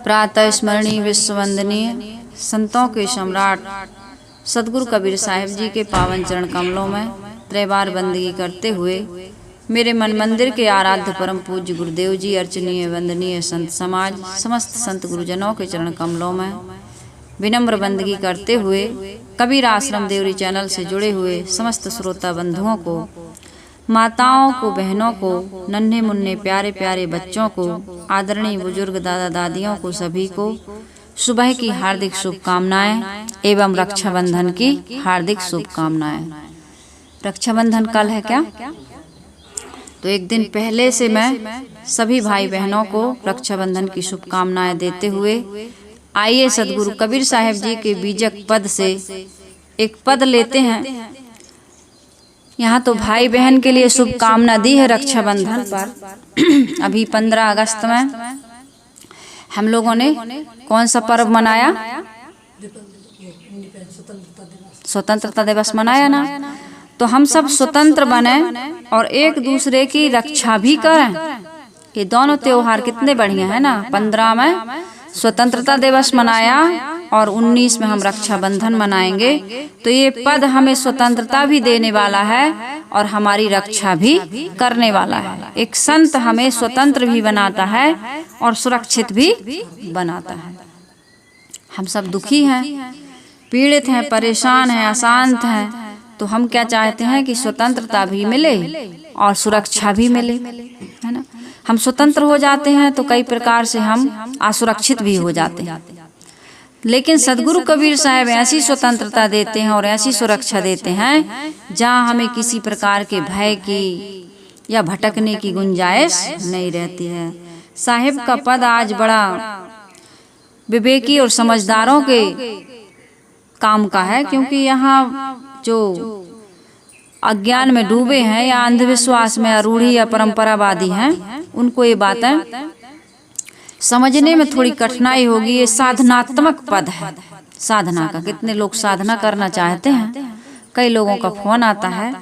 प्रातः स्मरणीय विश्ववंदनीय संतों के सम्राट सदगुरु कबीर साहिब जी के पावन चरण कमलों में त्रैबार बंदगी करते हुए मेरे मन मंदिर के आराध्य परम पूज्य गुरुदेव जी, अर्चनीय वंदनीय संत समाज, समस्त संत गुरुजनों के चरण कमलों में विनम्र बंदगी करते हुए कबीर आश्रम देवरी चैनल से जुड़े हुए समस्त श्रोता बंधुओं को, माताओं को, बहनों को, नन्हे मुन्ने प्यारे प्यारे बच्चों को, आदरणीय बुजुर्ग दादा दादियों को, सभी को सुबह की हार्दिक शुभकामनाएं एवं रक्षाबंधन की हार्दिक शुभकामनाएं। रक्षाबंधन कल है क्या? तो एक दिन पहले से मैं सभी भाई बहनों को रक्षाबंधन की शुभकामनाएं देते हुए आइए सदगुरु कबीर साहिब जी के बीजक पद से एक पद लेते हैं। यहाँ तो भाई बहन के लिए शुभकामना दी है रक्षाबंधन पर। अभी 15 अगस्त में हम लोगों ने कौन सा पर्व मनाया? स्वतंत्रता दिवस मनाया ना। तो हम सब स्वतंत्र बने और एक दूसरे की रक्षा भी करें। ये दोनों त्योहार कितने बढ़िया है ना। 15 में स्वतंत्रता दिवस मनाया और 19 में हम रक्षाबंधन मनाएंगे। तो ये पद हमें स्वतंत्रता भी देने वाला है और हमारी रक्षा भी करने वाला है। एक संत हमें स्वतंत्र भी बनाता है और सुरक्षित भी बनाता है। हम सब दुखी हैं, पीड़ित हैं, परेशान हैं, अशांत हैं, तो हम क्या चाहते हैं कि स्वतंत्रता भी मिले और सुरक्षा भी मिले, है ना। हम स्वतंत्र हो जाते हैं तो कई प्रकार से हम असुरक्षित भी हो जाते हैं। लेकिन सदगुरु कबीर साहब ऐसी स्वतंत्रता देते हैं और ऐसी सुरक्षा देते हैं जहाँ हमें किसी प्रकार के भय की या भटकने की गुंजाइश नहीं रहती है। साहिब का पद आज बड़ा विवेकी और समझदारों के काम का है, क्योंकि यहाँ जो अज्ञान में डूबे हैं या अंधविश्वास में अरूढ़ी या परंपरावादी हैं, उनको ये बातें समझने में थोड़ी कठिनाई होगी। ये साधनात्मक पद है। साधना का कितने लोग साधना करना चाहते हैं। कई लोगों का फोन आता है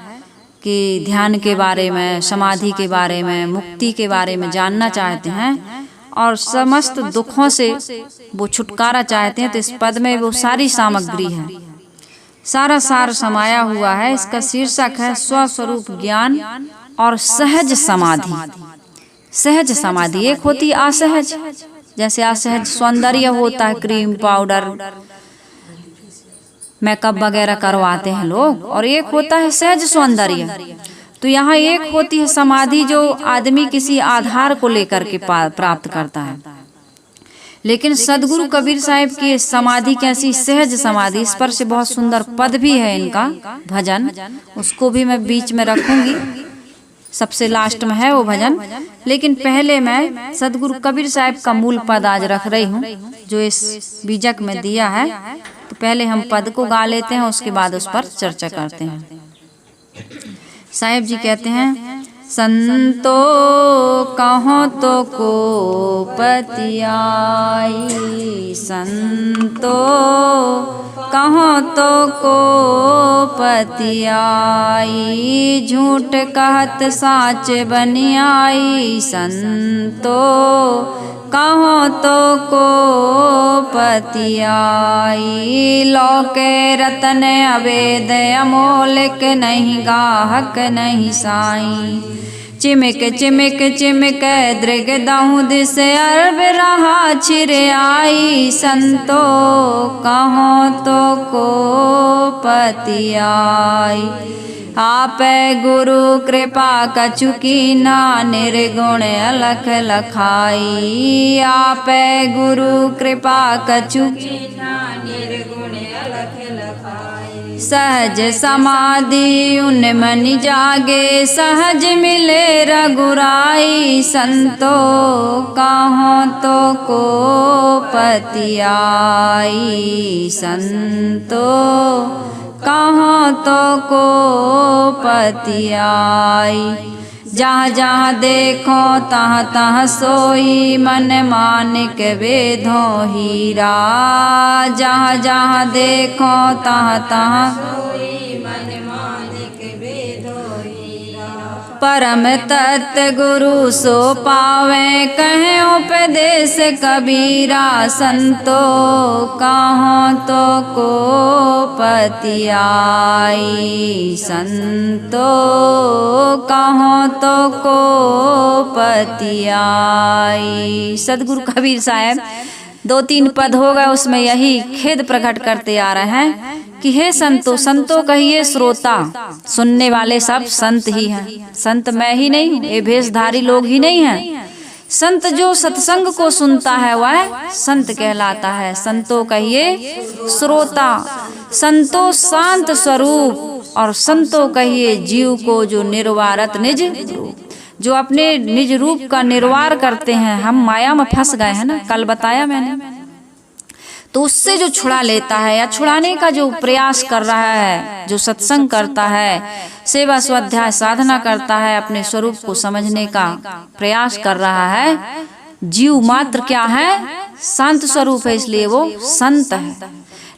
कि ध्यान के बारे में, समाधि के बारे में, मुक्ति के बारे में जानना चाहते हैं और समस्त दुखों से वो छुटकारा चाहते हैं। तो इस पद में वो सारी सामग्री है, सारा सार समाया हुआ है। इसका शीर्षक है स्वस्वरूप ज्ञान और सहज समाधि। सहज समाधि एक होती असहज, जैसे असहज सौंदर्य होता है, क्रीम पाउडर मेकअप वगैरह करवाते हैं लोग, और एक होता है सहज सौंदर्य। तो यहाँ एक होती है समाधि जो आदमी किसी आधार को लेकर के प्राप्त करता है। लेकिन सदगुरु कबीर साहिब की समाधि कैसी सहज समाधि, इस पर से बहुत सुंदर पद भी है इनका भजन, उसको भी मैं बीच में रखूंगी, सबसे लास्ट में है वो भजन। लेकिन पहले मैं सदगुरु कबीर साहिब का मूल पद आज रख रही हूँ जो इस बीजक में दिया है। तो पहले हम पद को गा लेते हैं, उसके बाद उस पर चर्चा करते हैं। साहिब जी कहते हैं, संतो कहो तो को पति आई, संतो कहो तो को पति आई, झूठ कहत साच बनी आई, संतो कहो तो को पति आई, लौके रतन अवेद अमोलिक नहीं गाहक नहीं साई, चिमिक चिमिक चिमिक दृग दहु दिस अरब रहा छिर आई, संतो कहो तो को पति आई, आप गुरु कृपा कछुकी ना निर्गुण अलख लखाई, आप गुरु कृपा कछुकी ना निर्गुण अलख लखाई, सहज समाधि उन मन जागे सहज मिले रघुराई, संतो कहो तो को पति आई, संतो कहो तो को पति आई, जहाँ जहाँ देखो तहाँ तहाँ सोई मन मानिक वेदो हीरा, जहाँ जहाँ देखो तहाँ तहाँ सोई मन मानिक वेदो हीरा, परम तत्व गुरु सो पावे, कहे उपदेश कबीरा, संतो कहो तो को पति आई, संतो कहो तो को पति आई। सदगुरु कबीर साहब 2-3 पद हो गए, उसमें यही खेद प्रकट करते आ रहे हैं कि हे संतो, संतो कहिए श्रोता, सुनने वाले सब संत ही हैं। संत मैं ही नहीं हूँ, ये भेषधारी लोग ही नहीं हैं। संत जो सत्संग को सुनता है वह संत कहलाता है। संतो कहिए श्रोता, संतो शांत स्वरूप, और संतो कहिए जीव को जो निर्वारत निज रूप, जो अपने निज रूप का निर्वार करते हैं। हम माया में फंस गए हैं ना, कल बताया मैंने, तो उससे जो छुड़ा लेता है या छुड़ाने का जो प्रयास कर रहा है, जो सत्संग करता है, सेवा स्वाध्याय साधना करता है, अपने स्वरूप को समझने का प्रयास कर रहा है, जीव मात्र क्या है, शांत स्वरूप है, इसलिए वो संत है।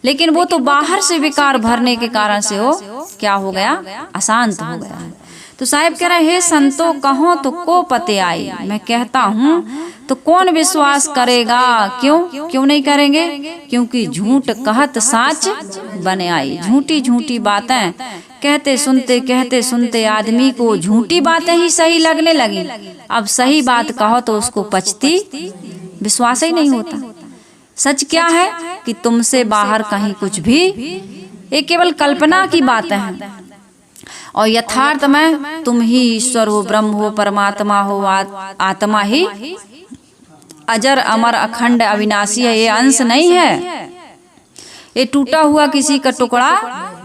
लेकिन वो तो बाहर से विकार भरने के कारण से वो क्या हो गया, अशांत हो गया है। तो साहिब कह रहे, हे संतो कहो तो को पते आई, मैं कहता हूँ तो कौन विश्वास करेगा। क्यों नहीं करेंगे? क्योंकि झूठ कहत साच बने आई। झूठी झूठी बातें कहते सुनते आदमी को झूठी बातें ही सही लगने लगी। अब सही बात कहो तो उसको पचती विश्वास ही नहीं होता। सच क्या है कि तुमसे बाहर कहीं कुछ भी, ये केवल कल्पना की बातें हैं, और यथार्थ में तुम ही ईश्वर हो, ब्रह्म हो, परमात्मा हो, आत्मा ही अजर अमर अखंड अविनाशी है। ये अंश नहीं है, ये टूटा हुआ किसी का टुकड़ा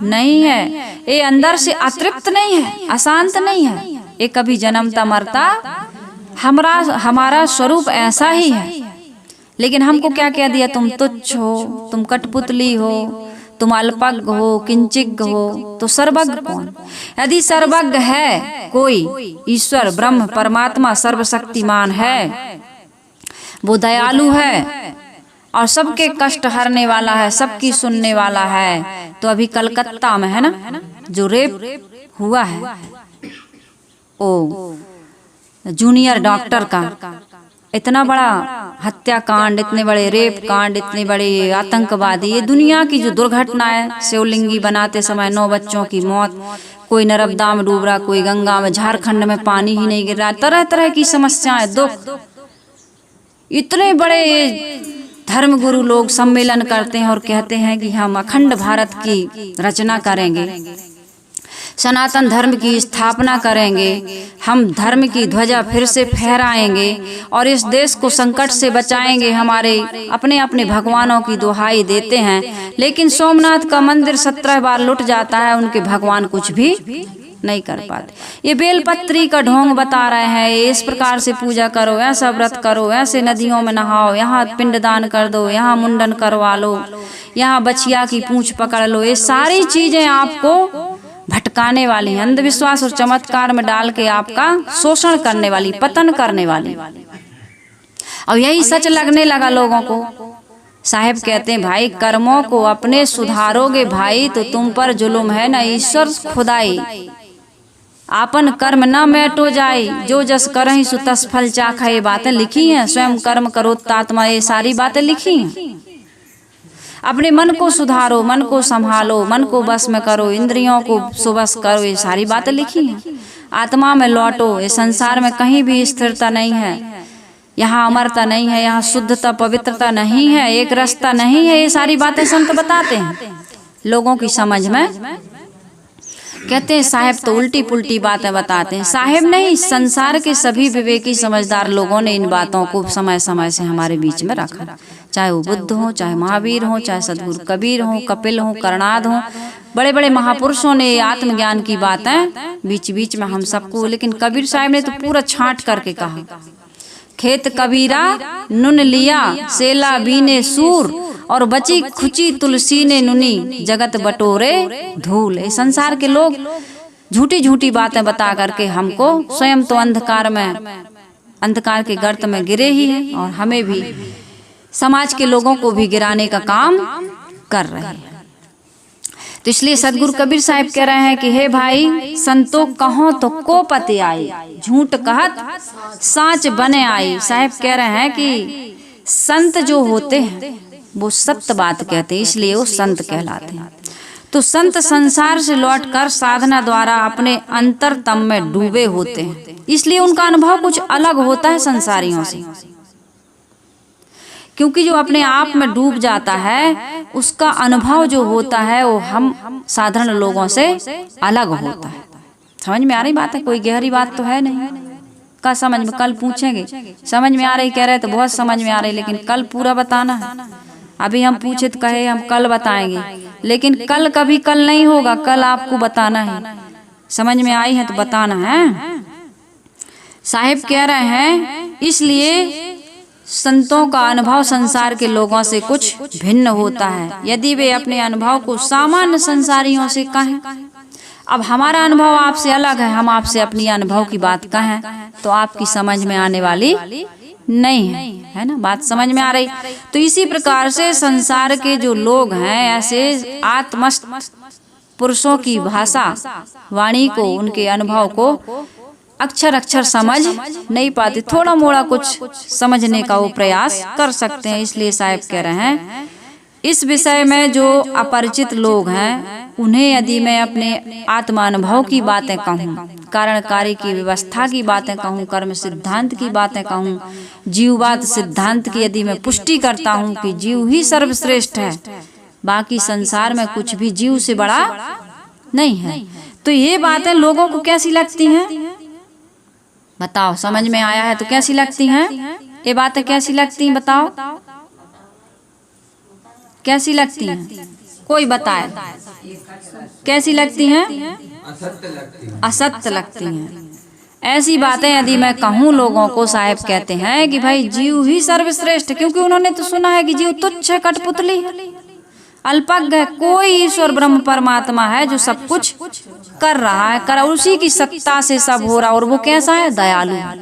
नहीं है, ये अंदर से अतृप्त नहीं है, अशांत नहीं है, ये कभी जन्मता मरता हमारा स्वरूप ऐसा ही है। लेकिन हमको क्या कह दिया, तुम तुच्छ हो, तुम कठपुतली हो, तुम अल्पज्ञ हो, किंचिज्ञ हो, तो सर्वज्ञ कौन? यदि सर्वज्ञ है कोई, ईश्वर ब्रह्म परमात्मा सर्वशक्तिमान है, वो दयालु है और सबके कष्ट हरने वाला है, सबकी सुनने वाला है, तो अभी कलकत्ता में है ना जो रेप हुआ है, ओ जूनियर डॉक्टर का इतना बड़ा हत्याकांड, इतने बड़े रेप कांड, इतने बड़े आतंकवादी, ये दुनिया की जो दुर्घटना है, शिवलिंगी बनाते समय 9 बच्चों की मौत, कोई नर्मदा में डूब रहा, कोई गंगा में, झारखंड में पानी ही नहीं गिर रहा, तरह तरह की समस्याएं, दुख। इतने बड़े धर्मगुरु लोग सम्मेलन करते हैं और कहते हैं कि हम अखंड भारत की रचना करेंगे, सनातन धर्म की स्थापना करेंगे, हम धर्म की ध्वजा फिर से फहराएंगे और इस देश को संकट से बचाएंगे, हमारे अपने अपने भगवानों की दुहाई देते हैं। लेकिन सोमनाथ का मंदिर 17 बार लुट जाता है, उनके भगवान कुछ भी नहीं कर पाते। ये बेलपत्री का ढोंग बता रहे हैं, इस प्रकार से पूजा करो, ऐसा व्रत करो, ऐसे नदियों में नहाओ, यहाँ पिंडदान कर दो, यहाँ मुंडन करवा लो, यहाँ बछिया की पूंछ पकड़ लो। ये सारी चीजें आपको भटकाने वाली, अंधविश्वास और चमत्कार में डाल के आपका शोषण करने वाली, पतन करने वाली। अब यही सच लगने लगा लोगों को। साहिब कहते हैं, भाई कर्मों को अपने सुधारोगे भाई तो तुम पर जुल्म है न ईश्वर खुदाई। आपन कर्म न मैटो जाई, जो जस करहि सो तस फल चाखा। ये बातें लिखी हैं, स्वयं कर्म करो तात्मा, ये सारी बातें लिखी हैं। अपने मन को सुधारो, मन को संभालो, मन को बस में करो, इंद्रियों को सुबस करो, ये सारी बातें लिखी हैं। आत्मा में लौटो, ये संसार में कहीं भी स्थिरता नहीं है, यहाँ अमरता नहीं है, यहाँ शुद्धता पवित्रता नहीं है, एक रास्ता नहीं है। ये सारी बातें संत बताते हैं लोगों की समझ में। कहते हैं साहेब तो उल्टी पुल्टी बातें बताते हैं। साहेब नहीं, संसार के सभी विवेकी समझदार लोगों ने इन बातों को समय समय से हमारे बीच में रखा, चाहे वो बुद्ध हो, चाहे महावीर हो, चाहे सदगुरु कबीर हो, कपिल हो, करनाद हो, बड़े बड़े महापुरुषों ने आत्मज्ञान की बातें बीच बीच में हम सबको। लेकिन कबीर साहब ने तो पूरा छांट करके कहा, खेत कबीरा नुन लिया, सेला बीने सूर, और बची खुची तुलसी ने नुनी, जगत बटोरे धूल। इस संसार के लोग झूठी झूठी बातें बता करके हमको, स्वयं तो अंधकार में, अंधकार के गर्त में गिरे ही हैं, और हमें भी, समाज के लोगों को भी गिराने का काम कर रहे हैं। तो इसलिए सदगुरु कबीर साहब कह रहे हैं कि हे भाई संतो कहो तो को पते आई, झूठ कहत साच बने आई। साहब कह रहे हैं कि संत जो होते हैं वो सत्य बात कहते हैं, इसलिए वो संत कहलाते हैं। तो संत संसार से लौटकर साधना द्वारा अपने अंतरतम में डूबे होते हैं, इसलिए उनका अनुभव कुछ अलग होता है संसारियों से। क्योंकि जो अपने आप में डूब जाता है उसका अनुभव जो होता है वो हम साधारण लोगों से अलग होता है। समझ में आ रही बात है? कोई गहरी बात तो है नहीं का समझ में? कल पूछेंगे समझ में आ रही, कह रहे तो बहुत समझ में आ रही, लेकिन कल पूरा बताना है। अभी हम पूछे तो कहे हम कल बताएंगे, लेकिन कल कभी कल नहीं होगा, कल आपको बताना है। समझ में आई है तो बताना है। साहिब कह रहे हैं इसलिए संतों का अनुभव संसार के लोगों से कुछ भिन्न होता है। यदि वे अपने अनुभव को सामान्य संसारियों से कहें, अब हमारा अनुभव आपसे अलग है, हम आपसे अपनी अनुभव की बात कहें तो आपकी समझ में आने वाली नहीं है ना? बात समझ में आ रही? तो इसी प्रकार से संसार के जो लोग हैं ऐसे आत्मस्थ पुरुषों की भाषा वाणी को, उनके अनुभव को अक्षर अक्षर समझ नहीं पाते, थोड़ा मोड़ा कुछ समझने का वो प्रयास कर सकते हैं। इसलिए साहब कह रहे हैं इस विषय में जो अपरिचित लोग हैं उन्हें यदि मैं अपने आत्मानुभव की बातें कहूँ, कारण कार्य की व्यवस्था की बातें कहूँ, कर्म सिद्धांत की बातें कहूँ, जीववाद सिद्धांत की यदि मैं पुष्टि करता हूँ कि जीव ही सर्वश्रेष्ठ है, बाकी संसार में कुछ भी जीव से बड़ा नहीं है, तो ये बातें लोगों को कैसी लगती हैं? बताओ, समझ में आया है तो कैसी लगती हैं ये बातें? कैसी लगती हैं बताओ, कैसी लगती हैं? कोई बताए कैसी लगती हैं? असत्य लगती हैं। ऐसी बातें यदि मैं कहूँ लोगों को, साहब कहते हैं कि भाई जीव ही सर्वश्रेष्ठ, क्योंकि उन्होंने तो सुना है कि जीव तुच्छ है, कठपुतली है, अल्पज्ञ है, कोई ईश्वर ब्रह्म परमात्मा है जो सब कुछ कर रहा है, कर उसी की सत्ता से सब हो रहा। और वो कैसा है? दयालु है,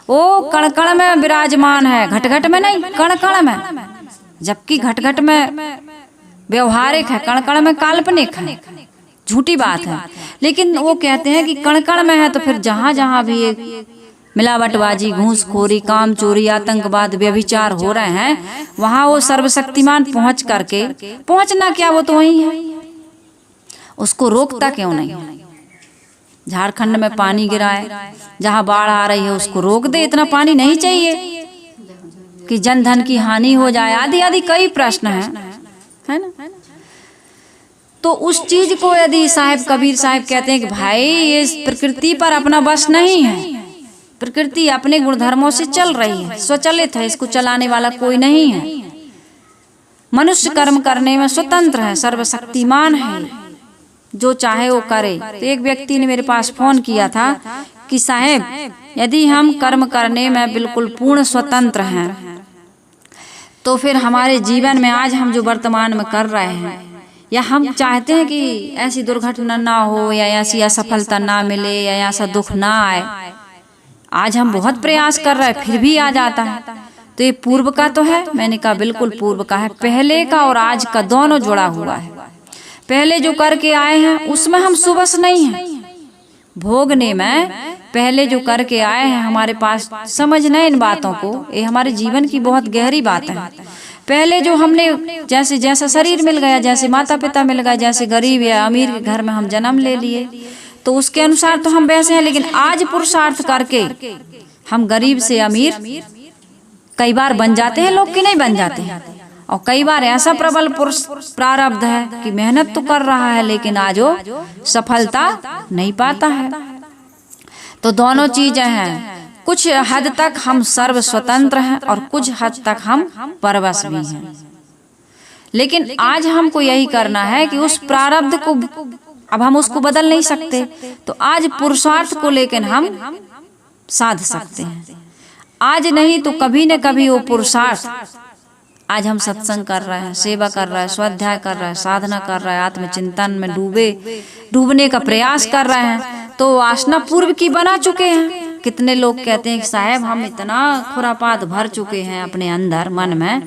वो कण कण में विराजमान है, घट घट में नहीं, कण कण में। जबकि घट घट में व्यवहारिक है, कण कण में काल्पनिक है, झूठी बात है। लेकिन वो कहते हैं कि कण कण में है, तो फिर जहाँ जहाँ भी एक मिलावटबाजी, घूसखोरी, काम चोरी, आतंकवाद, व्यभिचार हो रहे हैं, वहाँ वो सर्वशक्तिमान पहुँच करके, पहुँचना क्या, वो तो वही है, उसको रोकता क्यों नहीं? झारखंड में पानी गिरा है, जहाँ बाढ़ आ रही है उसको रोक दे, इतना पानी नहीं चाहिए कि जन धन की हानि हो जाए, आदि आदि कई प्रश्न हैं, है ना? तो उस चीज को यदि साहब कबीर साहब कहते हैं कि भाई ये प्रकृति पर अपना बस नहीं है, प्रकृति अपने गुणधर्मों से चल रही है, स्वचालित है, इसको चलाने वाला कोई नहीं है। मनुष्य कर्म करने में स्वतंत्र है, सर्वशक्तिमान है, जो चाहे वो करे। तो एक व्यक्ति ने मेरे पास फोन किया था कि साहब यदि हम कर्म करने में बिल्कुल पूर्ण स्वतंत्र हैं तो फिर हमारे जीवन में आज हम जो वर्तमान में कर रहे हैं, या हम चाहते हैं कि ऐसी दुर्घटना ना हो, या ऐसी असफलता ना मिले, या ऐसा दुख ना आए, आज हम बहुत प्रयास कर रहे हैं फिर भी आ जाता है, तो ये पूर्व का तो है? मैंने कहा बिल्कुल पूर्व का है, पहले का और आज का दोनों जुड़ा हुआ है। पहले जो करके आए हैं उसमें हम सुबस नहीं है, भोगने में पहले जो करके आए हैं हमारे पास समझना इन बातों को, ये हमारे जीवन की बहुत गहरी बात है। पहले जो हमने जैसे जैसा शरीर मिल गया, जैसे माता पिता मिल गया, जैसे गरीब या अमीर के घर में हम जन्म ले लिए, तो उसके अनुसार तो हम वैसे हैं। लेकिन आज पुरुषार्थ करके हम गरीब से अमीर कई बार बन जाते हैं लोग, कि नहीं बन जाते हैं। और कई बार ऐसा प्रबल पुरुष प्रारब्ध है कि मेहनत तो कर रहा है लेकिन आज वो सफलता नहीं पाता है। तो दोनों चीजें हैं, कुछ हद तक हम सर्व स्वतंत्र हैं और कुछ हद तक हम परवश भी हैं। लेकिन आज हमको यही करना है कि उस प्रारब्ध को, अब हम उसको बदल नहीं सकते, तो आज पुरुषार्थ को लेकर हम साध सकते हैं। आज नहीं तो कभी न कभी वो पुरुषार्थ, आज हम सत्संग कर रहे हैं, सेवा कर रहे हैं, स्वाध्याय कर रहे हैं, साधना कर रहे हैं, आत्मचिंतन में डूबने का प्रयास कर रहे हैं, तो वासना पूर्व की बना चुके हैं। कितने लोग कहते हैं कि साहब हम इतना खुरापात भर चुके हैं अपने अंदर मन में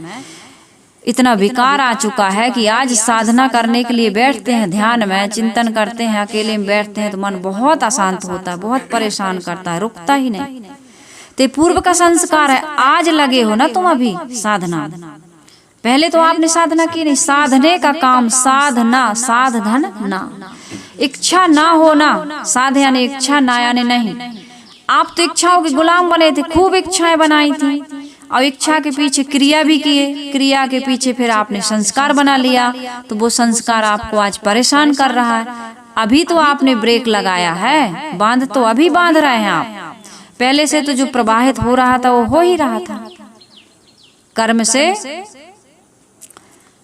इतना विकार आ चुका है कि आज साधना करने के लिए बैठते हैं, ध्यान में चिंतन करते हैं, अकेले में बैठते हैं तो मन बहुत अशांत होता है, बहुत परेशान करता है, रुकता ही नहीं। ते पूर्व का संस्कार है, आज लगे हो ना तुम अभी साधना। पहले तो आपने साधना की नहीं। साधने का काम साधना, साधन ना, इच्छा ना होना, साध यानी इच्छा, ना यानी नहीं। आप तो इच्छाओं के गुलाम बने थे, खूब इच्छाएं बनाई थी और इच्छा के पीछे क्रिया भी किए, क्रिया के पीछे फिर आपने संस्कार बना लिया, तो वो संस्कार आपको आज परेशान कर रहा है। अभी तो आपने ब्रेक लगाया है, बांध तो अभी बांध रहे हैं आप। पहले से तो जो प्रवाहित हो रहा था वो हो ही रहा था। कर्म से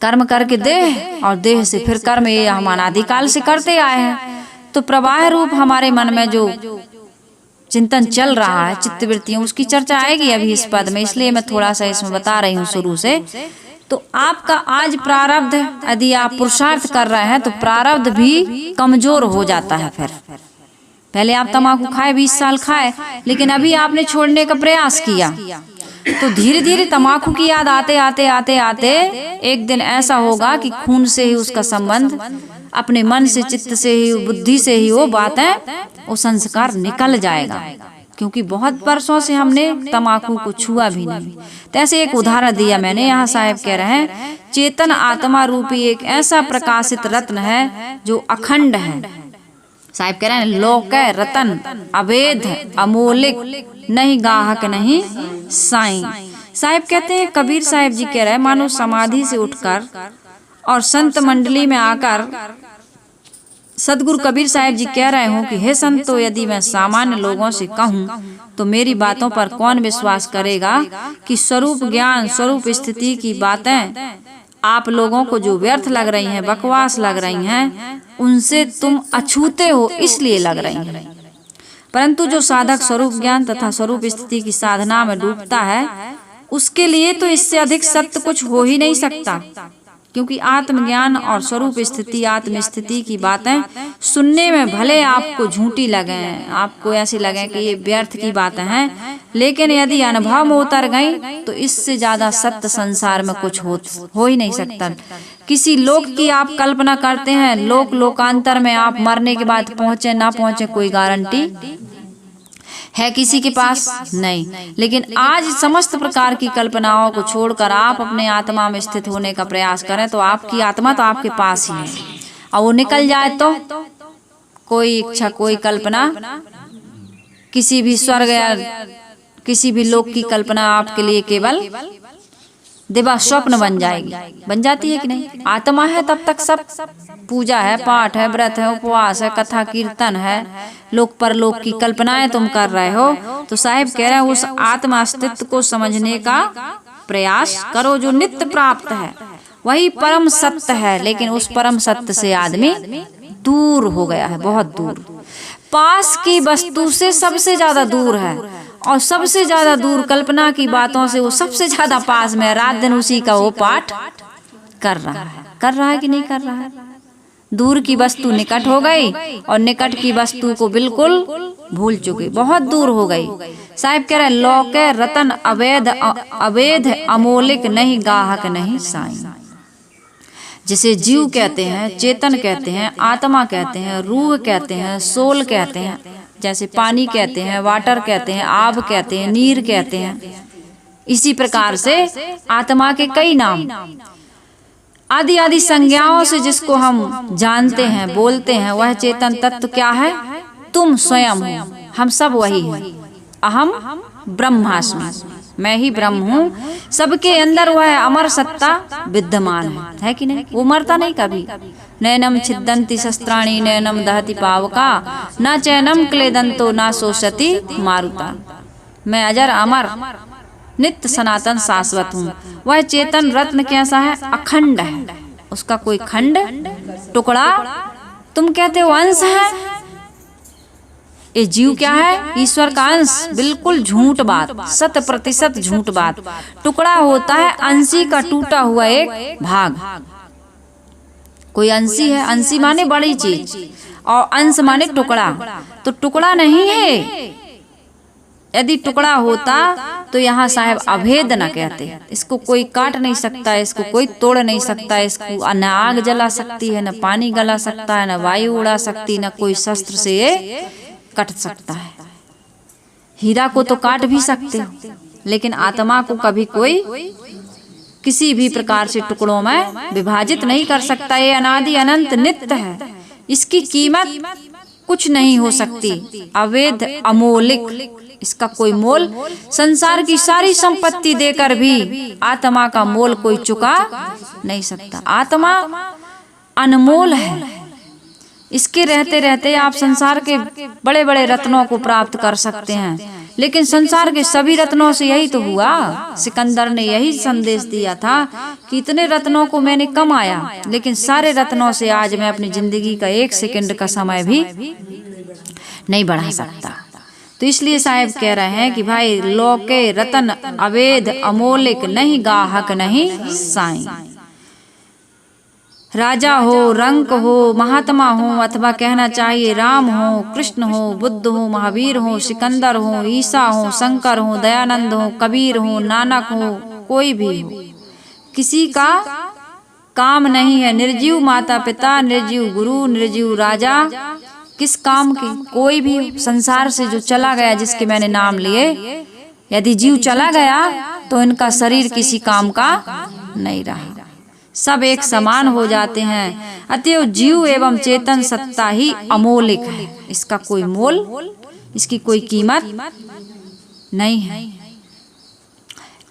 कर्म करके देह और देह से फिर कर्म, ये हम अनादिकाल से करते आए हैं। तो प्रवाह रूप हमारे मन में जो चिंतन चल रहा है, चित्तवृत्तियों, उसकी चर्चा आएगी अभी इस पद में, इसलिए मैं थोड़ा सा इसमें बता रही हूँ शुरू से। तो आपका आज प्रारब्ध, यदि आप पुरुषार्थ कर रहे हैं तो प्रारब्ध भी कमजोर हो जाता है। फिर पहले आप तम्बाकू खाए, 20 साल खाए, लेकिन अभी आपने छोड़ने का प्रयास किया, तो धीरे धीरे तम्बाकू की याद आते आते आते आते एक दिन ऐसा होगा कि खून से ही उसका संबंध, अपने मन से, चित्त से ही, बुद्धि से ही वो बातें, वो संस्कार निकल जाएगा। क्योंकि बहुत वर्षों से हमने तम्बाकू को छुआ भी नहीं। तो ऐसे एक उदाहरण दिया मैंने। यहाँ साहब कह रहे हैं, चेतन आत्मा रूपी एक ऐसा प्रकाशित रत्न है जो अखंड है। साहब कह रहे हैं, लोक रतन अवैध अमोलिक, नहीं गाहक नहीं साईं। साहब कहते हैं, कबीर साहब जी कह रहे हैं, मानो समाधि से उठकर और संत मंडली में आकर सदगुरु कबीर साहब जी कह रहे हो कि हे संतो, यदि मैं सामान्य लोगों से कहूँ तो मेरी बातों पर कौन विश्वास करेगा कि स्वरूप ज्ञान, स्वरूप स्थिति की बातें आप लोगों को जो व्यर्थ लग रही हैं, बकवास लग रही हैं, उनसे तुम अछूते हो इसलिए लग रही हैं। परंतु जो साधक स्वरूप ज्ञान तथा स्वरूप स्थिति की साधना में डूबता है, उसके लिए तो इससे अधिक सत्य कुछ हो ही नहीं सकता। क्योंकि आत्मज्ञान और स्वरूप स्थिति, आत्म स्थिति की बातें सुनने में भले आपको झूठी लगे, आपको ऐसी लगे कि ये व्यर्थ की बातें हैं, लेकिन यदि अनुभव में उतर गई तो इससे ज्यादा सत्य संसार में कुछ हो ही नहीं सकता। किसी लोक की आप कल्पना करते हैं, लोकांतर में आप मरने के बाद पहुंचे ना पहुंचे कोई गारंटी है किसी के पास? नहीं। लेकिन आज समस्त प्रकार की कल्पनाओं को छोड़कर आप अपने आत्मा में स्थित होने का प्रयास करें तो आपकी आत्मा तो आपके पास ही है, और वो निकल जाए तो कोई इच्छा, कोई कल्पना, किसी भी स्वर्ग या किसी भी लोक की कल्पना आपके लिए केवल दिवा स्वप्न बन जाएगी। बन जाती है कि नहीं? आत्मा है तब तक सब पूजा है, पाठ है, व्रत है, उपवास है, कथा कीर्तन है, लोक परलोक की कल्पनाएं तुम कर रहे हो। तो साहिब कह रहे हैं, उस आत्मा अस्तित्व को समझने का प्रयास करो जो नित्य प्राप्त है, वही परम सत्य है। लेकिन उस परम सत्य से आदमी दूर हो गया है, बहुत दूर, पास की वस्तु से सबसे ज्यादा दूर है, और सबसे ज्यादा दूर कल्पना की बातों से वो सबसे ज्यादा पास में, रात दिन उसी का वो पाठ कर रहा है कि नहीं कर रहा है? दूर की वस्तु निकट हो गई और निकट की वस्तु को बिल्कुल भूल चुके, बहुत दूर हो गई। साहिब कह रहे, लौके रतन अवैध अमोलिक, नहीं गाहक नहीं साईं। जिसे जीव कहते हैं, चेतन कहते हैं, आत्मा कहते हैं, रूह कहते हैं, सोल कहते हैं, जैसे पानी कहते हैं, वाटर कहते हैं, आब कहते हैं, नीर कहते हैं, इसी प्रकार से आत्मा के कई नाम, आदि आदि संज्ञाओं से जिसको हम जानते हैं, बोलते हैं, वह चेतन तत्व क्या है? तुम स्वयं हो, हम सब वही हैं। अहम ब्रह्मास्मि, मैं ही ब्रह्म हूँ, सबके अंदर वह अमर सत्ता विद्यमान है कि नहीं? वो मरता नहीं कभी। नैनम छिदन्ति शस्त्राणि, नैनम दहति पावका, न चैनम क्लेदंतो न शोषति मारुता। मैं अजर अमर नित्य सनातन शाश्वत हूँ। वह चेतन रत्न कैसा है? अखंड है, उसका कोई खंड टुकड़ा, तुम कहते हो अंश है, ये जीव क्या है? ईश्वर का अंश। बिल्कुल झूठ बात, 100% झूठ बात। टुकड़ा होता है अंशी का टूटा हुआ एक भाग। कोई अंशी है, अंशी माने बड़ी चीज, और अंश माने टुकड़ा, तो टुकड़ा नहीं है। यदि टुकड़ा होता तो यहाँ साहब अभेद न कहते। इसको कोई काट नहीं सकता, इसको कोई तोड़ नहीं सकता, इसको न आग जला सकती है, न पानी गला सकता है, न वायु उड़ा सकती, न कोई शस्त्र से ये कट सकता है। हीरा को तो काट भी सकते हो, लेकिन आत्मा को कभी कोई किसी भी प्रकार से टुकड़ों में विभाजित नहीं कर सकता। ये अनादि अनंत नित्य है, इसकी कीमत कुछ नहीं हो सकती, अवैध अमोलिक, इसका कोई मोल संसार की सारी संपत्ति देकर भी आत्मा का मोल कोई चुका नहीं सकता। आत्मा अनमोल है, इसके रहते रहते आप संसार के बड़े बड़े रत्नों को प्राप्त कर सकते हैं, लेकिन संसार के सभी रत्नों से यही तो हुआ। सिकंदर ने यही संदेश दिया था कि इतने रत्नों को मैंने कमाया, लेकिन सारे रत्नों से आज मैं अपनी जिंदगी का 1 सेकंड का समय भी नहीं बढ़ा सकता। तो इसलिए साहब कह रहे हैं कि भाई लौके रतन अवैध अमोलिक, नहीं गाहक नहीं साईं। राजा हो, रंक हो, महात्मा हो, अथवा कहना चाहिए राम हो, कृष्ण हो, बुद्ध हो, महावीर हो, सिकंदर हो, ईसा हो, शंकर हो, दयानंद हो, कबीर हो, नानक हो, कोई भी हो, किसी का काम नहीं है। निर्जीव माता पिता, निर्जीव गुरु, निर्जीव राजा, किस काम के? कोई भी संसार से जो चला गया, जिसके मैंने नाम लिए, यदि जीव चला गया तो इनका शरीर किसी काम का नहीं रहा, सब एक समान हो जाते हैं। अतएव जीव एवं चेतन सत्ता ही अमोलिक है, इसका कोई मोल, इसकी कोई कीमत नहीं है।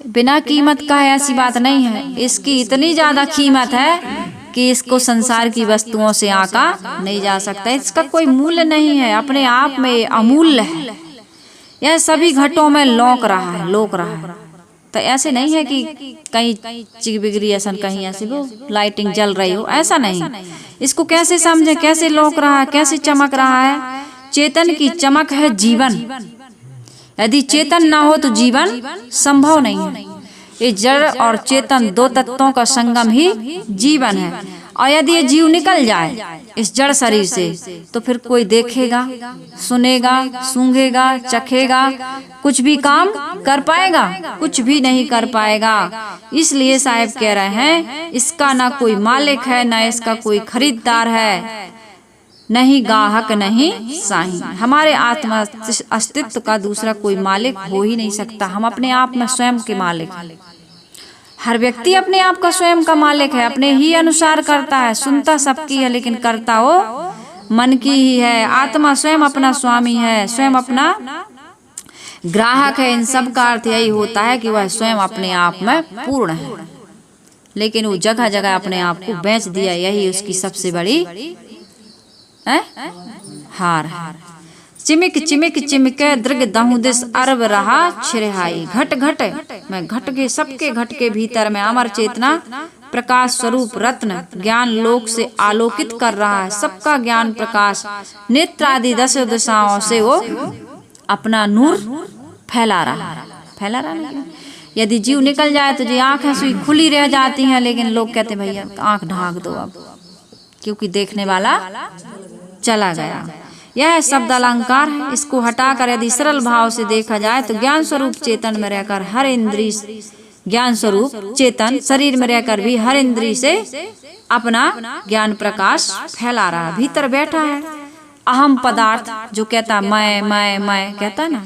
बिना कीमत का है ऐसी बात नहीं है, इसकी इतनी ज्यादा कीमत है कि इसको संसार की वस्तुओं से आका नहीं जा सकता। इसका कोई मूल्य नहीं है, अपने आप में अमूल्य है। यह सभी घटों में लोक रहा है। तो ऐसे नहीं है कि कहीं चिक बिगड़ी ऐसा, कहीं ऐसी वो लाइटिंग जल रही हो, ऐसा नहीं। इसको कैसे समझे, कैसे लोक रहा है, कैसे चमक रहा है? चेतन की चमक है जीवन। यदि चेतन ना हो तो जीवन संभव नहीं है। ये जड़ और चेतन दो तत्वों का संगम ही जीवन है। और यदि ये जीव निकल जाए इस जड़ शरीर से, तो फिर कोई देखेगा, सुनेगा, सूंघेगा, चखेगा, कुछ भी काम कर पाएगा? कुछ भी नहीं कर पाएगा। इसलिए साहब कह रहे हैं इसका ना कोई मालिक है, ना इसका कोई खरीदार है, नहीं गाहक नहीं साईं। हमारे आत्मा अस्तित्व का दूसरा कोई मालिक हो ही नहीं सकता। हम अपने आप में स्वयं के मालिक हैं। हर व्यक्ति अपने आप का स्वयं का मालिक है, अपने ही अनुसार करता है। सुनता सबकी है, लेकिन करता वो मन की ही है। आत्मा स्वयं अपना स्वामी है, स्वयं अपना ग्राहक है। इन सब का अर्थ यही होता है कि वह स्वयं अपने आप में पूर्ण है, लेकिन वो जगह जगह अपने आप को बेच दिया। यही उसकी सबसे बड़ी हार है। चिमिक चिमिक चिमके दृग दहु दिस अरब रहा छिरहाई। घट घट में घट के, सबके घट के भीतर में अमर चेतना प्रकाश स्वरूप रत्न ज्ञान लोक से आलोकित कर रहा है। सबका ज्ञान प्रकाश नेत्र आदि 10 दिशाओं से वो अपना नूर फैला रहा है। यदि जीव निकल जाए तो जी आंखें सुई खुली रह जाती हैं, लेकिन लोग कहते भैया आंख ढांक दो अब, क्योंकि देखने वाला चला गया। यह शब्द अलंकार है। इसको हटाकर यदि सरल भाव से देखा जाए तो ज्ञान स्वरूप चेतन में रहकर हर इंद्रिय, ज्ञान स्वरूप चेतन शरीर में रहकर भी हर इंद्रिय से अपना ज्ञान प्रकाश फैला रहा है। भीतर बैठा है अहम पदार्थ जो कहता मैं कहता ना,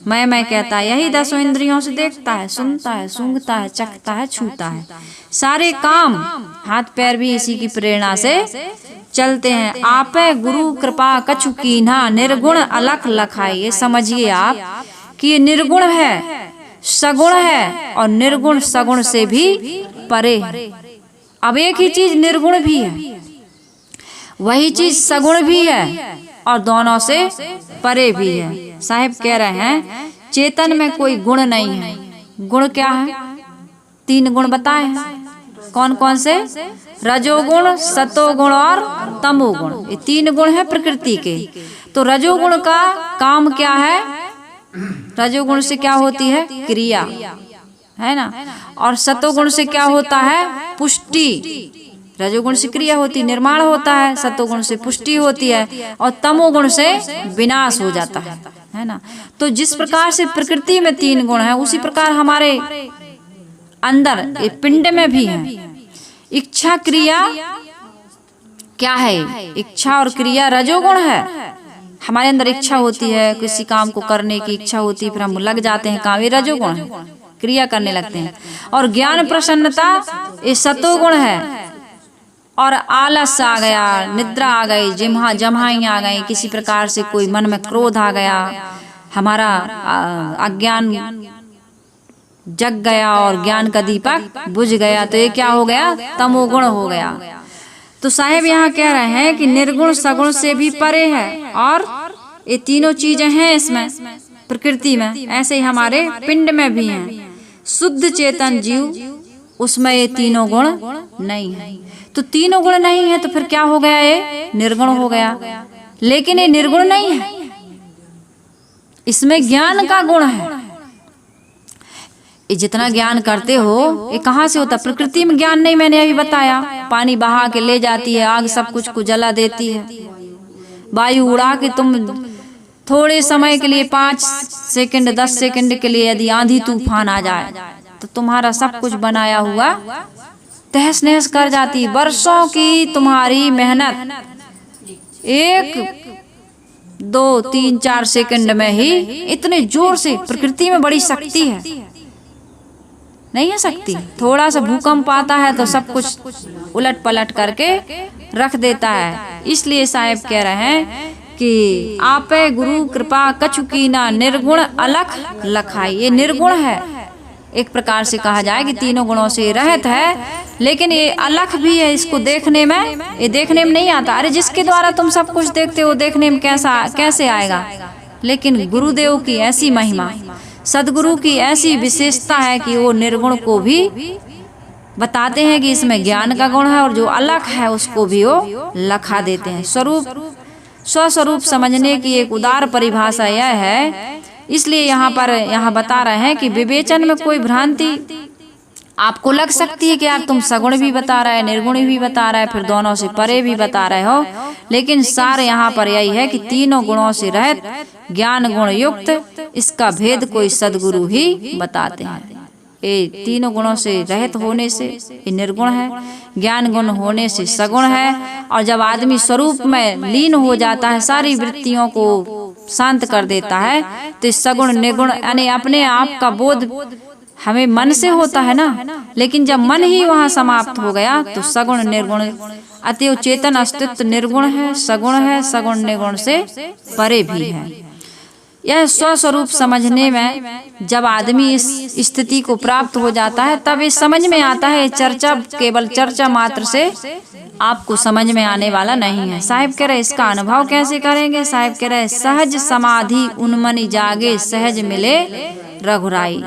मैं कहता है। यही 10 इंद्रियों से देखता है, सुनता है, सूंघता है, चखता है, छूता है। सारे काम हाथ पैर भी इसी की प्रेरणा से चलते हैं। आपे गुरु कृपा कछु कीन्हा निर्गुण अलख लखाई। ये समझिए आप कि ये निर्गुण है, सगुण है, और निर्गुण सगुण से भी परे है। अब एक ही चीज निर्गुण भी है, वही चीज सगुण भी है, और दोनों से परे भी है। साहिब कह रहे हैं चेतन में कोई गुण नहीं है। गुण क्या है? 3 गुण बताए हैं। कौन कौन से? रजोगुण, सतोगुण और तमोगुण। ये 3 गुण है प्रकृति के। तो रजोगुण का काम क्या है? रजोगुण से क्या होती है? क्रिया, है ना। और सतोगुण से क्या होता है? पुष्टि। रजोगुण से क्रिया होती, निर्माण होता है, सतोगुण से पुष्टि होती है, और तमोगुण से विनाश हो जाता है। है ना। तो जिस प्रकार से प्रकृति में 3 गुण है, उसी प्रकार हमारे अंदर पिंड में भी है। इच्छा क्रिया क्या है? इच्छा और क्रिया रजोगुण है। हमारे अंदर इच्छा होती है, किसी काम को करने की इच्छा होती है, फिर हम लग जाते हैं काम, ये रजोगुण है, क्रिया करने लगते हैं। और ज्ञान प्रसन्नता ये सतोगुण है। और आलस आ गया, निद्रा आ गई, जम्हाई आ गई, किसी प्रकार से कोई मन में क्रोध आ गया, हमारा अज्ञान जग गया और ज्ञान का दीपक बुझ गया, तो ये क्या हो गया? तमोगुण हो गया। तो साहेब यहाँ कह रहे हैं कि निर्गुण सगुण से भी परे है, और ये तीनों चीजें हैं इसमें प्रकृति में, ऐसे ही हमारे पिंड में भी हैं। शुद्ध चेतन जीव उसमें ये तीनों गुण नहीं है। तो तीनों गुण नहीं है तो फिर क्या हो गया? ये निर्गुण हो गया। लेकिन ये निर्गुण नहीं है, इसमें ज्ञान का गुण है। ये जितना ज्ञान करते हो ये कहाँ से होता? प्रकृति में ज्ञान नहीं, मैंने अभी बताया। पानी बहा के ले जाती है, आग सब कुछ को जला देती है, वायु उड़ा के तुम थोड़े समय के लिए 5 सेकंड 10 सेकंड के लिए यदि आंधी तूफान आ जाए तो तुम्हारा सब कुछ बनाया हुआ तहस नहस कर जाती। वर्षों की तुम्हारी मेहनत 1 2 3 4 सेकंड में ही इतने जोर से, प्रकृति में बड़ी शक्ति है, नहीं है शक्ति? थोड़ा सा भूकंप आता है तो सब कुछ उलट पलट करके रख देता है। इसलिए साहेब कह रहे हैं कि आपे गुरु कृपा कछु कीना, निर्गुण अलख लखाई। ये निर्गुण है, एक प्रकार से कहा जाए कि तीनों गुणों से रहित है, लेकिन ये अलख भी है। इसको देखने में, ये देखने में नहीं आता। अरे जिसके द्वारा तुम सब कुछ देखते हो, देखने में कैसे आएगा? लेकिन गुरुदेव की ऐसी महिमा, सदगुरु की ऐसी विशेषता है कि वो निर्गुण को भी बताते हैं कि इसमें ज्ञान का गुण है, और जो अलख है उसको भी वो लखा देते हैं। स्वस्वरूप समझने की एक उदार परिभाषा यह है। इसलिए यहाँ बता रहे हैं कि विवेचन में कोई भ्रांति आपको लग सकती है कि यार तुम सगुण भी बता रहे हैं, निर्गुण भी बता रहे हैं, फिर दोनों से परे भी बता रहे हो। लेकिन सार यहाँ पर यही है कि तीनों गुणों से रहित ज्ञान गुण युक्त, इसका भेद कोई सदगुरु ही बताते हैं। ये तीनों गुणों से रहित होने से ये निर्गुण है, ज्ञान गुण होने से सगुण है। और जब आदमी स्वरूप में लीन हो जाता है, सारी वृत्तियों को शांत कर देता है, तो सगुण निर्गुण यानी अपने आप का बोध हमें मन से होता है ना। लेकिन जब मन ही वहाँ समाप्त हो गया तो सगुण निर्गुण, अतएव चेतन अस्तित्व निर्गुण है, सगुण निर्गुण से परे भी है। यह स्वस्वरूप समझने में जब आदमी इस स्थिति को प्राप्त हो जाता है, तब ये समझ में आता है। चर्चा केवल चर्चा मात्र से आपको समझ में आने वाला नहीं है। साहिब कह रहे इसका अनुभव कैसे करेंगे? साहिब कह रहे सहज समाधि उन्मनि जागे, सहज मिले रघुराई।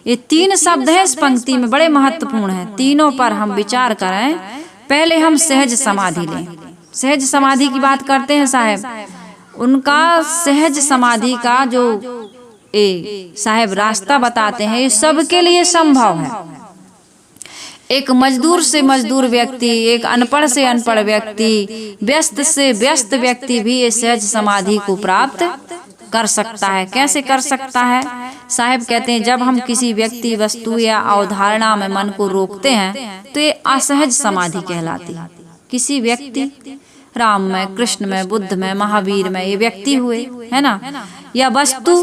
ये 3 शब्द है इस पंक्ति में, बड़े महत्वपूर्ण है। तीनों पर हम विचार करें। पहले हम सहज समाधि लें। सहज समाधि की बात करते हैं साहब, उनका सहज समाधि का जो साहब रास्ता बताते हैं, ये सबके लिए संभव है। एक मजदूर से मजदूर व्यक्ति, एक अनपढ़ से अनपढ़ व्यक्ति, व्यस्त से व्यस्त व्यक्ति भी ये सहज समाधि को प्राप्त कर सकता है। कैसे कर सकता है? साहब कहते हैं जब हम किसी व्यक्ति, वस्तु या अवधारणा में मन को रोकते हैं तो ये असहज समाधि कहलाती है। किसी व्यक्ति, राम में, कृष्ण में, बुद्ध में, महावीर में, ये व्यक्ति हुए है ना, या वस्तु,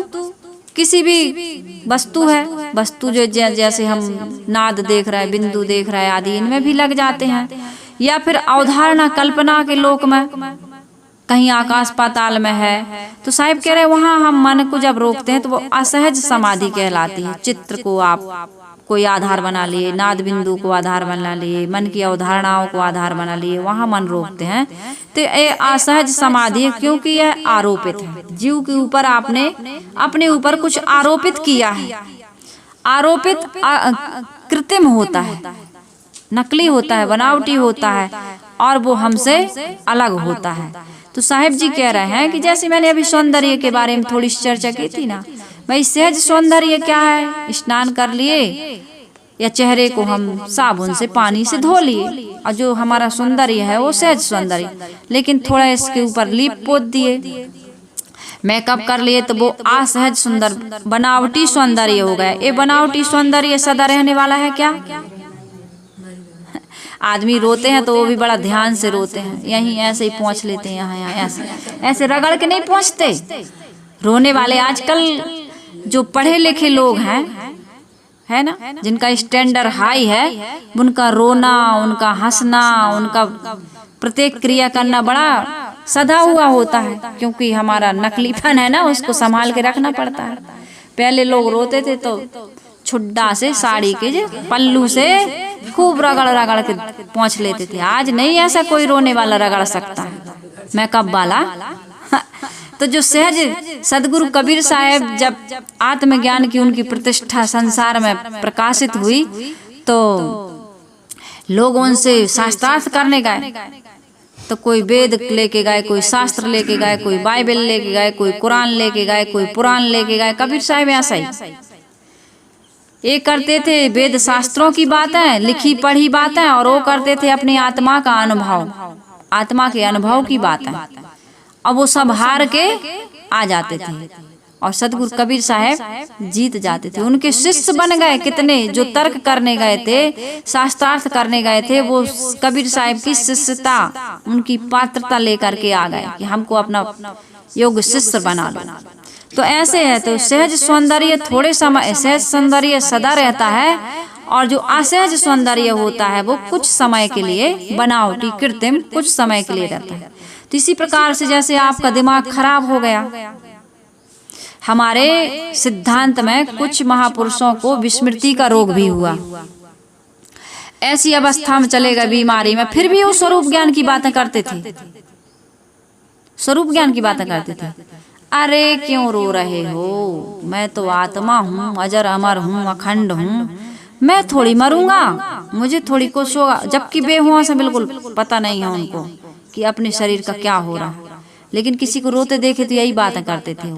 किसी भी वस्तु है, वस्तु जो जैसे हम नाद देख रहे हैं, बिंदु देख रहे हैं आदि, इनमें भी लग जाते हैं। या फिर अवधारणा, कल्पना के लोक में, कहीं आकाश पाताल में है, तो साहिब कह रहे हैं वहाँ हम मन को जब रोकते हैं तो वो असहज समाधि कहलाती है। चित्र को आप कोई आधार बना लिए, नाद बिंदु को आधार बना लिए, मन की अवधारणाओं को आधार बना लिए, वहाँ मन रोकते हैं तो ये असहज समाधि है, क्योंकि यह आरोपित है। जीव के ऊपर आपने अपने ऊपर कुछ आरोपित किया है। आरोपित कृत्रिम होता है, नकली होता है, बनावटी होता है, और वो हमसे अलग होता है। तो साहिब जी कह रहे हैं कि जैसे मैंने अभी सौंदर्य के बारे में थोड़ी चर्चा की थी ना, भाई सहज सौंदर्य क्या है? स्नान कर लिए या चेहरे को हम साबुन से, पानी से धो लिए, और जो हमारा सौंदर्य है वो सहज सौंदर्य। लेकिन थोड़ा इसके ऊपर लीप पोत दिए, मेकअप कर लिए तो वो असहज सुंदर बनावटी सौंदर्य हो गया। ये बनावटी सौंदर्य सदा रहने वाला है क्या? आदमी रोते हैं तो वो भी बड़ा ध्यान से रोते हैं, यहीं ऐसे ही पहुँच लेते हैं, यहाँ ऐसे ऐसे रगड़ के नहीं पहुँचते। रोने वाले आजकल जो पढ़े लिखे लोग हैं, है ना, जिनका स्टैंडर्ड हाई है, उनका रोना, उनका हंसना, उनका प्रत्येक क्रिया करना बड़ा सधा हुआ होता है, क्योंकि हमारा नकलीपन है ना, उसको संभाल के रखना पड़ता है। पहले लोग रोते थे तो छुड्डा से, साड़ी के पल्लू से खूब रगड़ रगड़ के पहुँच लेते थे। आज नहीं ऐसा कोई रोने वाला रगड़ सकता है, मेकअप वाला। तो जो सहज सदगुरु कबीर साहब जब आत्मज्ञान की उनकी प्रतिष्ठा संसार में प्रकाशित हुई तो लोग उनसे शास्त्रार्थ करने गए। तो कोई वेद लेके गए, कोई शास्त्र लेके गए, कोई बाइबल लेके गए, कोई कुरान लेके गए, कोई पुराण लेके गए। कबीर साहब ऐसा ही ये करते थे, वेद शास्त्रों की बातें, लिखी पढ़ी बातें, और वो करते थे अपनी आत्मा का अनुभव, आत्मा के अनुभव की बातें। अब वो सब हार के आ जाते थे और सदगुरु कबीर साहब जीत जाते थे। उनके शिष्य बन गए कितने, जो तर्क करने गए थे, शास्त्रार्थ करने गए थे, वो कबीर साहब की शिष्यता, उनकी पात्रता लेकर के आ गए कि हमको अपना योग्य शिष्य बना लो। तो ऐसे है। तो सहज सौंदर्य थोड़े समय, सहज सौंदर्य सदा रहता है, और जो असहज सौंदर्य होता है वो कुछ समय के लिए, बनावटी कृत्रिम कुछ समय के लिए रहता है। तो इसी प्रकार से जैसे आपका दिमाग खराब हो गया, हमारे सिद्धांत में कुछ महापुरुषों को विस्मृति का रोग भी हुआ। ऐसी अवस्था में चले गए बीमारी में, फिर भी वो स्वरूप ज्ञान की बातें करते थे, स्वरूप ज्ञान की बातें करते थे। अरे क्यों रो रहे हो, मैं तो आत्मा हूँ, अजर अमर हूँ, अखंड हूँ, मैं थोड़ी मरूंगा, मुझे थोड़ी कुछ होगा। जबकि बेहुआ से बिल्कुल पता नहीं है उनको कि अपने शरीर का क्या हो रहा है, लेकिन किसी को रोते देखे तो यही बातें करते थे।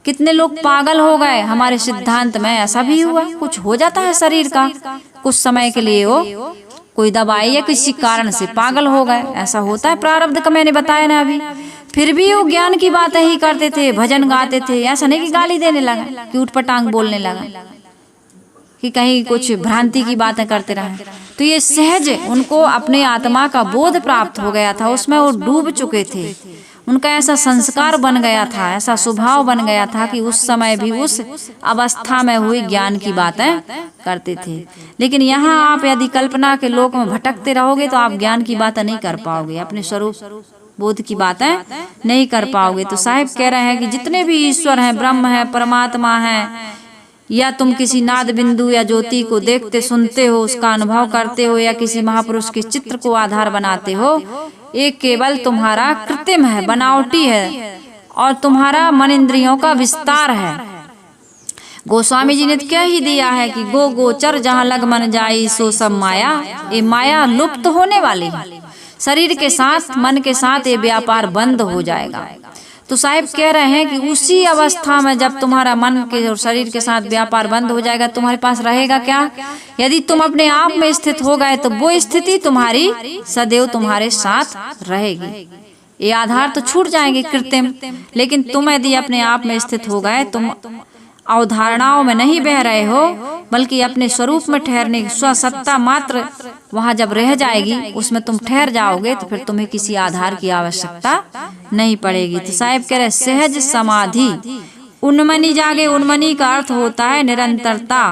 कितने लोग पागल हो गए, हमारे सिद्धांत में ऐसा भी हुआ। कुछ हो जाता है शरीर का कुछ समय के लिए, हो कोई दवाई या किसी कारण से पागल हो गए, ऐसा होता है, प्रारब्ध का मैंने बताया ना अभी। फिर भी वो ज्ञान की बातें ही करते थे, भजन गाते थे। ऐसा नहीं कि गाली देने लगा, कि उठपटांग बोलने लगा, कि कहीं कुछ भ्रांति की बातें करते रहे। तो ये सहज उनको अपने आत्मा का बोध प्राप्त हो गया था, उसमें वो डूब चुके थे। उनका ऐसा संस्कार बन गया था, ऐसा स्वभाव बन गया था कि उस समय भी उस अवस्था में हुई ज्ञान की बातें करते थे। लेकिन यहाँ आप यदि कल्पना के लोक में भटकते रहोगे तो आप ज्ञान की बातें नहीं कर पाओगे, अपने स्वरूप बोध की बातें नहीं कर पाओगे। तो साहिब कह रहे हैं कि जितने भी ईश्वर हैं, ब्रह्म है, परमात्मा है, या तुम किसी नाद बिंदु या ज्योति को देखते सुनते हो, उसका अनुभव करते हो, या किसी महापुरुष के चित्र को आधार बनाते हो, ये केवल तुम्हारा कृत्रिम है, बनावटी है, और तुम्हारा मन इंद्रियों का विस्तार है। गोस्वामी जी ने क्या ही दिया है कि गो गोचर जहाँ लग मन जाई सो सब माया। ये माया लुप्त होने वाली है, शरीर के साथ, मन के साथ ये व्यापार बंद हो जाएगा। तो साहिब कह रहे हैं कि उसी अवस्था में जब तुम्हारा मन के और शरीर के साथ व्यापार बंद हो जाएगा, तुम्हारे पास रहेगा क्या? यदि तुम अपने आप में स्थित हो गए तो वो स्थिति तुम्हारी सदैव तुम्हारे साथ रहेगी। ये आधार तो छूट जाएंगे कृत्रिम, लेकिन तुम यदि अपने आप में स्थित हो गए, तुम अवधारणाओं में नहीं बह रहे हो, बल्कि अपने स्वरूप में ठहरने की स्वसत्ता मात्र वहाँ जब रह जाएगी, उसमें तुम ठहर जाओगे, तो फिर तुम्हें किसी आधार की आवश्यकता नहीं पड़ेगी। तो साहिब कह रहे सहज समाधि उन्मनी जागे। उन्मनी का अर्थ होता है निरंतरता,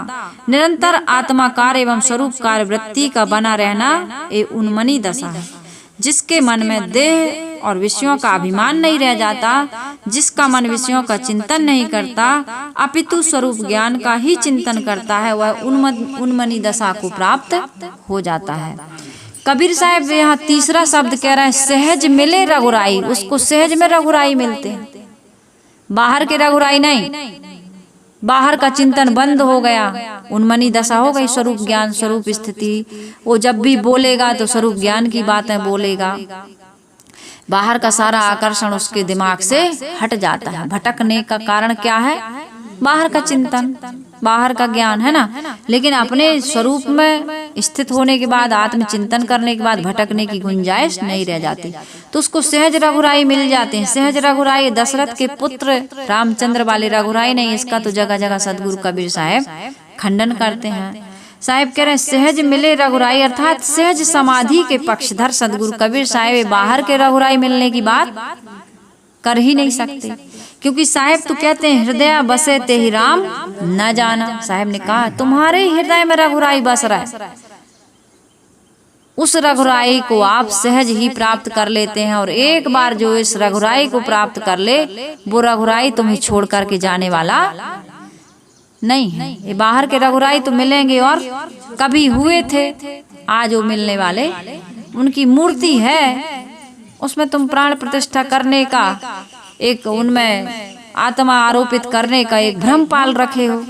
निरंतर आत्माकार एवं स्वरूप कार्य वृत्ति का बना रहना, ये उन्मनी दशा है। जिसके मन में देह और विषयों का अभिमान नहीं रह जाता, जिसका मन विषयों का चिंतन नहीं करता, अपितु स्वरूप ज्ञान का ही चिंतन करता है, वह उन्मनी दशा को प्राप्त हो जाता है। कबीर साहब यहाँ तीसरा शब्द कह रहे हैं, सहज मिले रघुराई। उसको सहज में रघुराई मिलते हैं, बाहर के रघुराई नहीं। बाहर का चिंतन बंद हो गया, उन्मनी दशा हो गई, स्वरूप ज्ञान, स्वरूप स्थिति। वो जब भी बोलेगा तो स्वरूप ज्ञान की बातें बोलेगा, बाहर का सारा आकर्षण उसके दिमाग से हट जाता है। भटकने का कारण क्या है? बाहर का चिंतन। बाहर का ज्ञान है ना, लेकिन अपने स्वरूप में स्थित होने के बाद, आत्मचिंतन करने के बाद भटकने की गुंजाइश नहीं रह जाती। तो उसको सहज रघुराई मिल जाते हैं। सहज रघुराई दशरथ के पुत्र रामचंद्र वाले रघुराई नहीं, इसका तो जगह जगह सदगुरु कबीर साहब खंडन करते हैं। साहिब कह रहे हैं सहज मिले रघुराई, अर्थात सहज समाधि के पक्षधर सदगुरु कबीर साहिब बाहर के रघुराई मिलने की बात कर ही नहीं सकते, क्योंकि साहिब तो कहते हैं हृदय बसे ते ही राम न जाना। साहिब ने कहा तुम्हारे हृदय में रघुराई बस रहा है, उस रघुराई को आप सहज ही प्राप्त कर लेते हैं। और एक बार जो इस रघुराई को प्राप्त कर ले, वो रघुराई तुम्हें छोड़ करके जाने वाला नहीं है। ये बाहर के रघुराई तो मिलेंगे और कभी हुए थे, आज वो मिलने वाले उनकी मूर्ति है, उसमें तुम प्राण प्रतिष्ठा करने का एक, उनमें आत्मा आरोपित करने का एक भ्रम पाल रखे हो,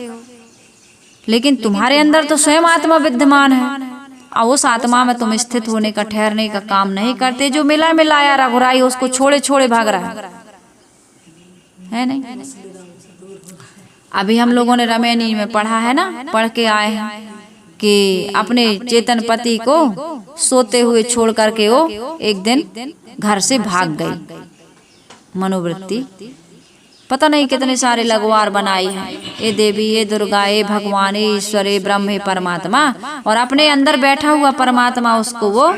लेकिन तुम्हारे अंदर तो स्वयं आत्मा विद्यमान है और उस आत्मा में तुम स्थित होने का, ठहरने का काम नहीं करते। जो मिला मिलाया रघुराई उसको छोड़े छोड़े भाग रहा है नहीं। अभी हम लोगों ने रामायणी में पढ़ा है ना, पढ़ के आए हैं कि अपने चेतन पति को सोते हुए छोड़ करके वो एक दिन घर से भाग गई। मनोवृत्ति पता नहीं कितने सारे लगवार बनाई है, ये देवी, ये दुर्गा, ये भगवान, ये ईश्वर, ये ब्रह्म, ये परमात्मा, और अपने अंदर बैठा हुआ परमात्मा उसको वो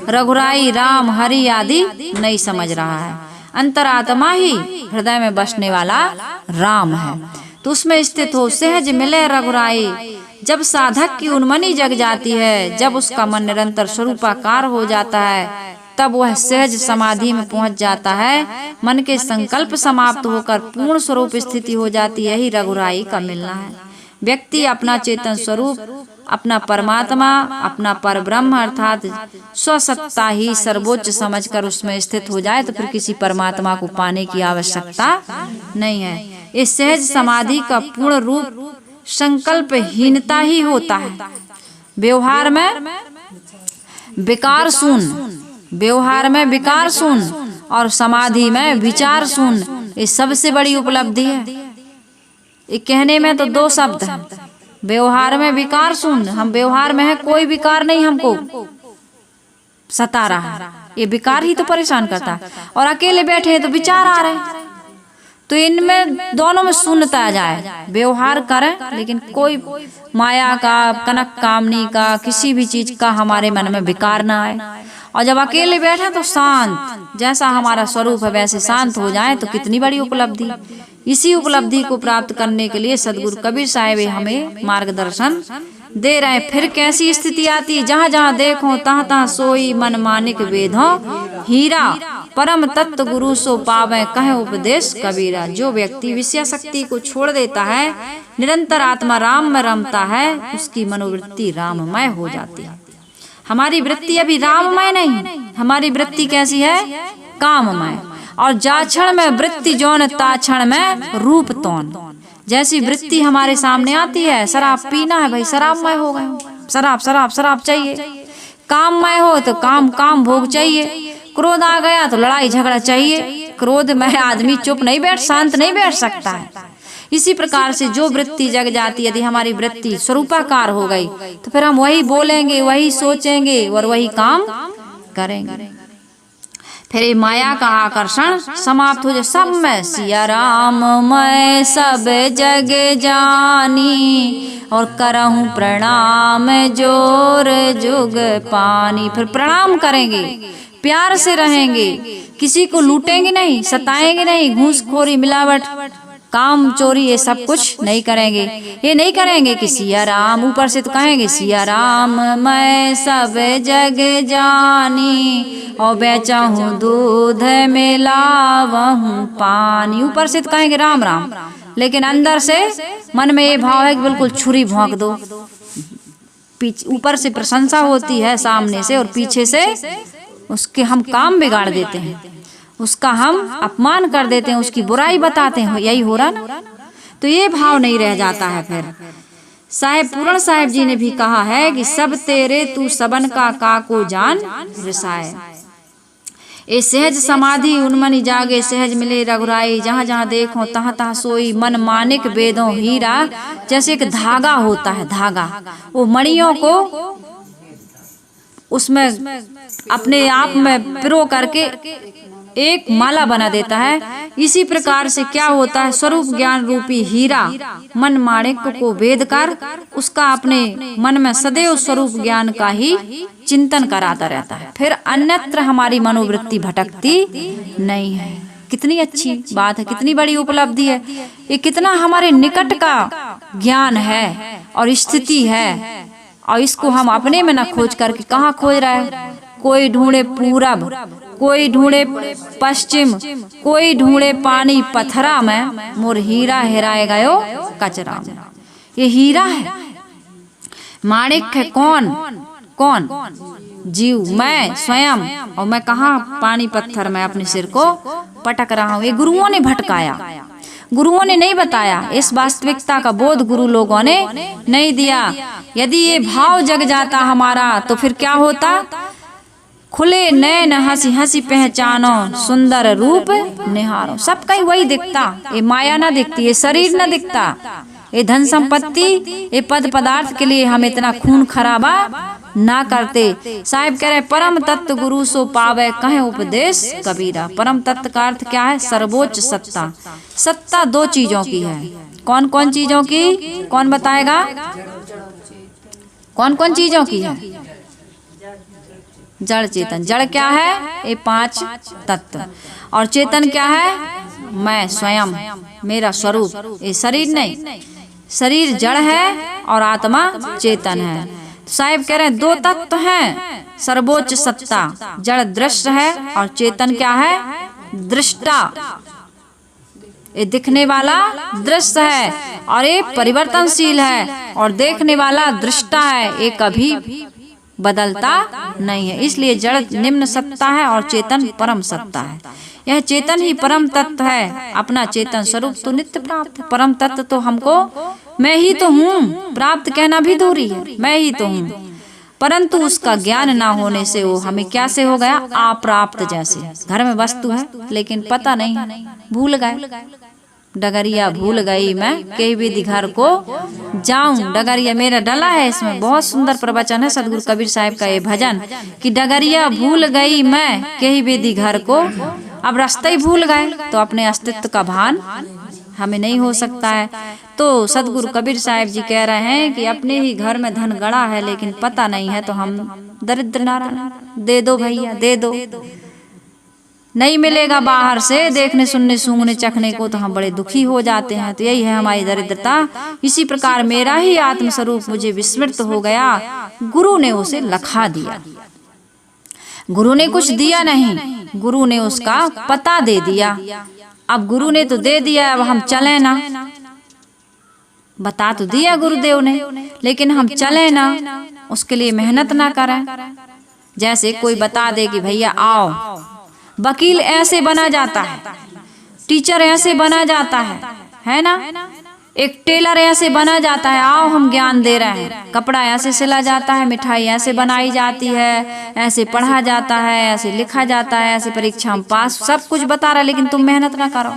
रघुराई, राम, हरि आदि नहीं समझ रहा है। अंतरात्मा ही हृदय में बसने वाला राम है, तो उसमें स्थित हो। सहज मिले रघुराई, जब साधक की उन्मनी जग जाती है, जब उसका मन निरंतर स्वरूपाकार हो जाता है, तब वह सहज समाधि में पहुंच जाता है। मन के संकल्प समाप्त होकर पूर्ण स्वरूप स्थिति हो जाती है। यही रघुराई का मिलना है। व्यक्ति अपना चेतन स्वरूप, अपना परमात्मा, अपना परब्रह्म अर्थात स्वसत्ता ही सर्वोच्च समझकर उसमें स्थित हो जाए, तो फिर किसी परमात्मा को पाने की आवश्यकता नहीं है। इस सहज समाधि का पूर्ण रूप संकल्पहीनता ही होता है। व्यवहार में विकार शून्य, व्यवहार में विकार शून्य और समाधि में विचार शून्य, ये सबसे बड़ी उपलब्धि है। ये कहने में तो दो शब्द हैं, व्यवहार में विकार शून्य। हम व्यवहार में है, कोई विकार नहीं हमको सता रहा, ये विकार ही तो परेशान करता है। और अकेले बैठे हैं तो विचार आ रहे हैं, तो इनमें दोनों में शून्यता आ जाए। व्यवहार करें लेकिन कोई माया का, कनक कामनी का, किसी भी चीज का हमारे मन में विकार ना आए। और जब अकेले बैठे तो शांत, जैसा हमारा स्वरूप है वैसे शांत हो जाए, तो कितनी बड़ी उपलब्धि। इसी उपलब्धि को प्राप्त करने के लिए सदगुरु कबीर साहिब हमें मार्गदर्शन दे रहे हैं। फिर कैसी स्थिति आती है, जहाँ जहाँ देखो तहाँ तहाँ सोई मन मानिक वेदों हीरा, परम तत्व गुरु सो पावे कहे उपदेश कबीरा। जो व्यक्ति विषय शक्ति को छोड़ देता है, निरंतर आत्मा राम में रमता है, उसकी मनोवृत्ति राममय हो जाती है। हमारी वृत्ति अभी राममय नहीं, हमारी वृत्ति कैसी है, काममय। और जाक्षण में वृत्ति जौन ताक्षण में रूप तौन। जैसी वृत्ति हमारे सामने आती है, शराब पीना है भाई, शराबमय हो गए, शराब शराब शराब चाहिए। काममय हो तो काम काम भोग चाहिए। क्रोध आ गया तो लड़ाई झगड़ा चाहिए। क्रोध में आदमी चुप नहीं बैठ, शांत नहीं बैठ सकता है। इसी प्रकार से जो वृत्ति जग जाती है, यदि हमारी वृत्ति स्वरूपाकार हो गई, तो फिर हम वही बोलेंगे, वही सोचेंगे और वही काम करेंगे। फिर ये माया का आकर्षण समाप्त हो जाए। सब में सिया राम मैं सब जग जानी, और करहूँ प्रणाम जोर जुग पानी। फिर प्रणाम करेंगे, प्यार से रहेंगे, किसी को लूटेंगे नहीं, सताएंगे नहीं, घूसखोरी, मिलावट, काम चोरी, ये सब कुछ नहीं करेंगे। ये नहीं करेंगे कि सिया राम, ऊपर से तो कहेंगे सिया राम मैं सब जग जानी, और बेचा हूँ दूध मिलावहूँ पानी। ऊपर से तो कहेंगे राम राम, लेकिन अंदर से मन में ये भाव है कि बिल्कुल छुरी भोंक दो। ऊपर से प्रशंसा होती है सामने से, और पीछे से उसके हम काम बिगाड़ देते हैं, उसका हम अपमान कर देते हैं, उसकी बुराई बताते हैं। यही हो रहा ना, तो ये भाव नहीं रह जाता है। फिर साहेब पूर्ण साहेब जी ने भी कहा है कि सब तेरे तू सबन का काको जान रिसाए। ए सहज समाधि उन्मनि जागे सहज मिले रघुराई, जहाँ जहाँ देखो तहाँ तहाँ सोई मन मानिक वेदों हीरा। जैसे एक धागा होता है, धागा वो मणियों को उसमें अपने आप में पिरो करके एक माला बना देता है। इसी प्रकार से क्या होता है, स्वरूप ज्ञान रूपी हीरा मन माणिक को वेद कर उसका अपने मन में सदैव स्वरूप ज्ञान का ही चिंतन कराता रहता है, फिर अन्यत्र हमारी मनोवृत्ति भटकती नहीं है। कितनी अच्छी बात है, कितनी बड़ी उपलब्धि है, ये कितना हमारे निकट का ज्ञान है और स्थिति है। और इसको हम अपने में न खोज करके कहाँ खोज रहा है, कोई ढूंढे पूरब, कोई ढूंढे पश्चिम, कोई ढूंढे पानी पथरा में, मोर हीरा हेराए गयो कचरा में। ये हीरा है, माणिक है कौन, कौन जीव, मैं स्वयं। और मैं कहाँ पानी पत्थर में अपने सिर को पटक रहा हूँ। ये गुरुओं ने भटकाया, गुरुओं ने नहीं बताया, इस वास्तविकता का बोध गुरु लोगों ने नहीं दिया। यदि ये भाव जग जाता हमारा तो फिर क्या होता, खुले नैन हंसी हंसी पहचानो सुंदर रूप निहारो। सब कहीं वही दिखता, ये माया ना दिखती, ये शरीर ना दिखता, ये धन संपत्ति, ये पद पदार्थ के लिए हम इतना खून खराबा ना करते। साहिब कह रहे परम तत्व गुरु सो पावे कहे उपदेश कबीरा। परम तत्व का अर्थ क्या है, सर्वोच्च सत्ता। सत्ता दो चीजों की है, कौन कौन चीजों की, कौन बताएगा, कौन कौन चीजों की है। जड़ चेतन, जड़ क्या है, ये पांच तत्व, और चेतन क्या है, मैं स्वयं, मेरा स्वरूप, ये शरीर नहीं। शरीर जड़ है और आत्मा चेतन है। तो साहिब कह रहे हैं दो तत्व हैं, सर्वोच्च सत्ता, जड़ दृश्य है और चेतन क्या है, दृष्टा। ये दिखने वाला दृश्य है और ये परिवर्तनशील है, और देखने वाला दृष्टा है, ये कभी बदलता नहीं है। इसलिए जड़ निम्न सत्ता है और चेतन परम सत्ता है। यह चेतन ही परम तत्व है, अपना चेतन स्वरूप तो नित्य प्राप्त है। परम तत्व तो हमको मैं ही तो हूँ, प्राप्त कहना भी दूरी है, मैं ही तो हूँ। परंतु उसका ज्ञान ना होने से वो हमें क्या से हो गया, अप्राप्त। जैसे घर में वस्तु है लेकिन पता नहीं, भूल गए, डगरिया भूल गई मैं कहीं भी घर को जाऊं, डगरिया मेरा डला है। इसमें बहुत सुंदर प्रवचन है सदगुरु कबीर साहिब का ये भजन कि डगरिया भूल गई मैं कहीं भी घर को। अब रास्ता ही भूल गए तो अपने अस्तित्व का भान हमें नहीं हो सकता है। तो सदगुरु कबीर साहिब जी कह रहे हैं कि अपने ही घर में धन गड़ा है लेकिन पता नहीं है, तो हम दरिद्र नारायण, दे दो भैया दे दो, नहीं मिलेगा बाहर से देखने सुनने सूंघने चखने को, तो हम बड़े दुखी हो जाते हैं। तो यही है हमारी दरिद्रता। इसी प्रकार मेरा ही आत्मस्वरूप मुझे विस्मृत हो गया, गुरु ने उसे लखा दिया। गुरु ने कुछ दिया नहीं, गुरु ने उसका पता दे दिया। अब गुरु ने तो दे दिया, अब हम चले ना, बता तो दिया गुरुदेव ने, लेकिन हम चले ना, उसके लिए मेहनत ना करें। जैसे कोई बता दे कि भैया आओ, वकील ऐसे बना जाता है, टीचर ऐसे बना जाता है ना, एक टेलर ऐसे बना जाता है, आओ हम ज्ञान दे रहे हैं। कपड़ा ऐसे सिला जाता है, मिठाई ऐसे बनाई जाती है, ऐसे पढ़ा जाता है, ऐसे लिखा जाता है, ऐसे परीक्षा में पास, सब कुछ बता रहा है, लेकिन तुम मेहनत ना करो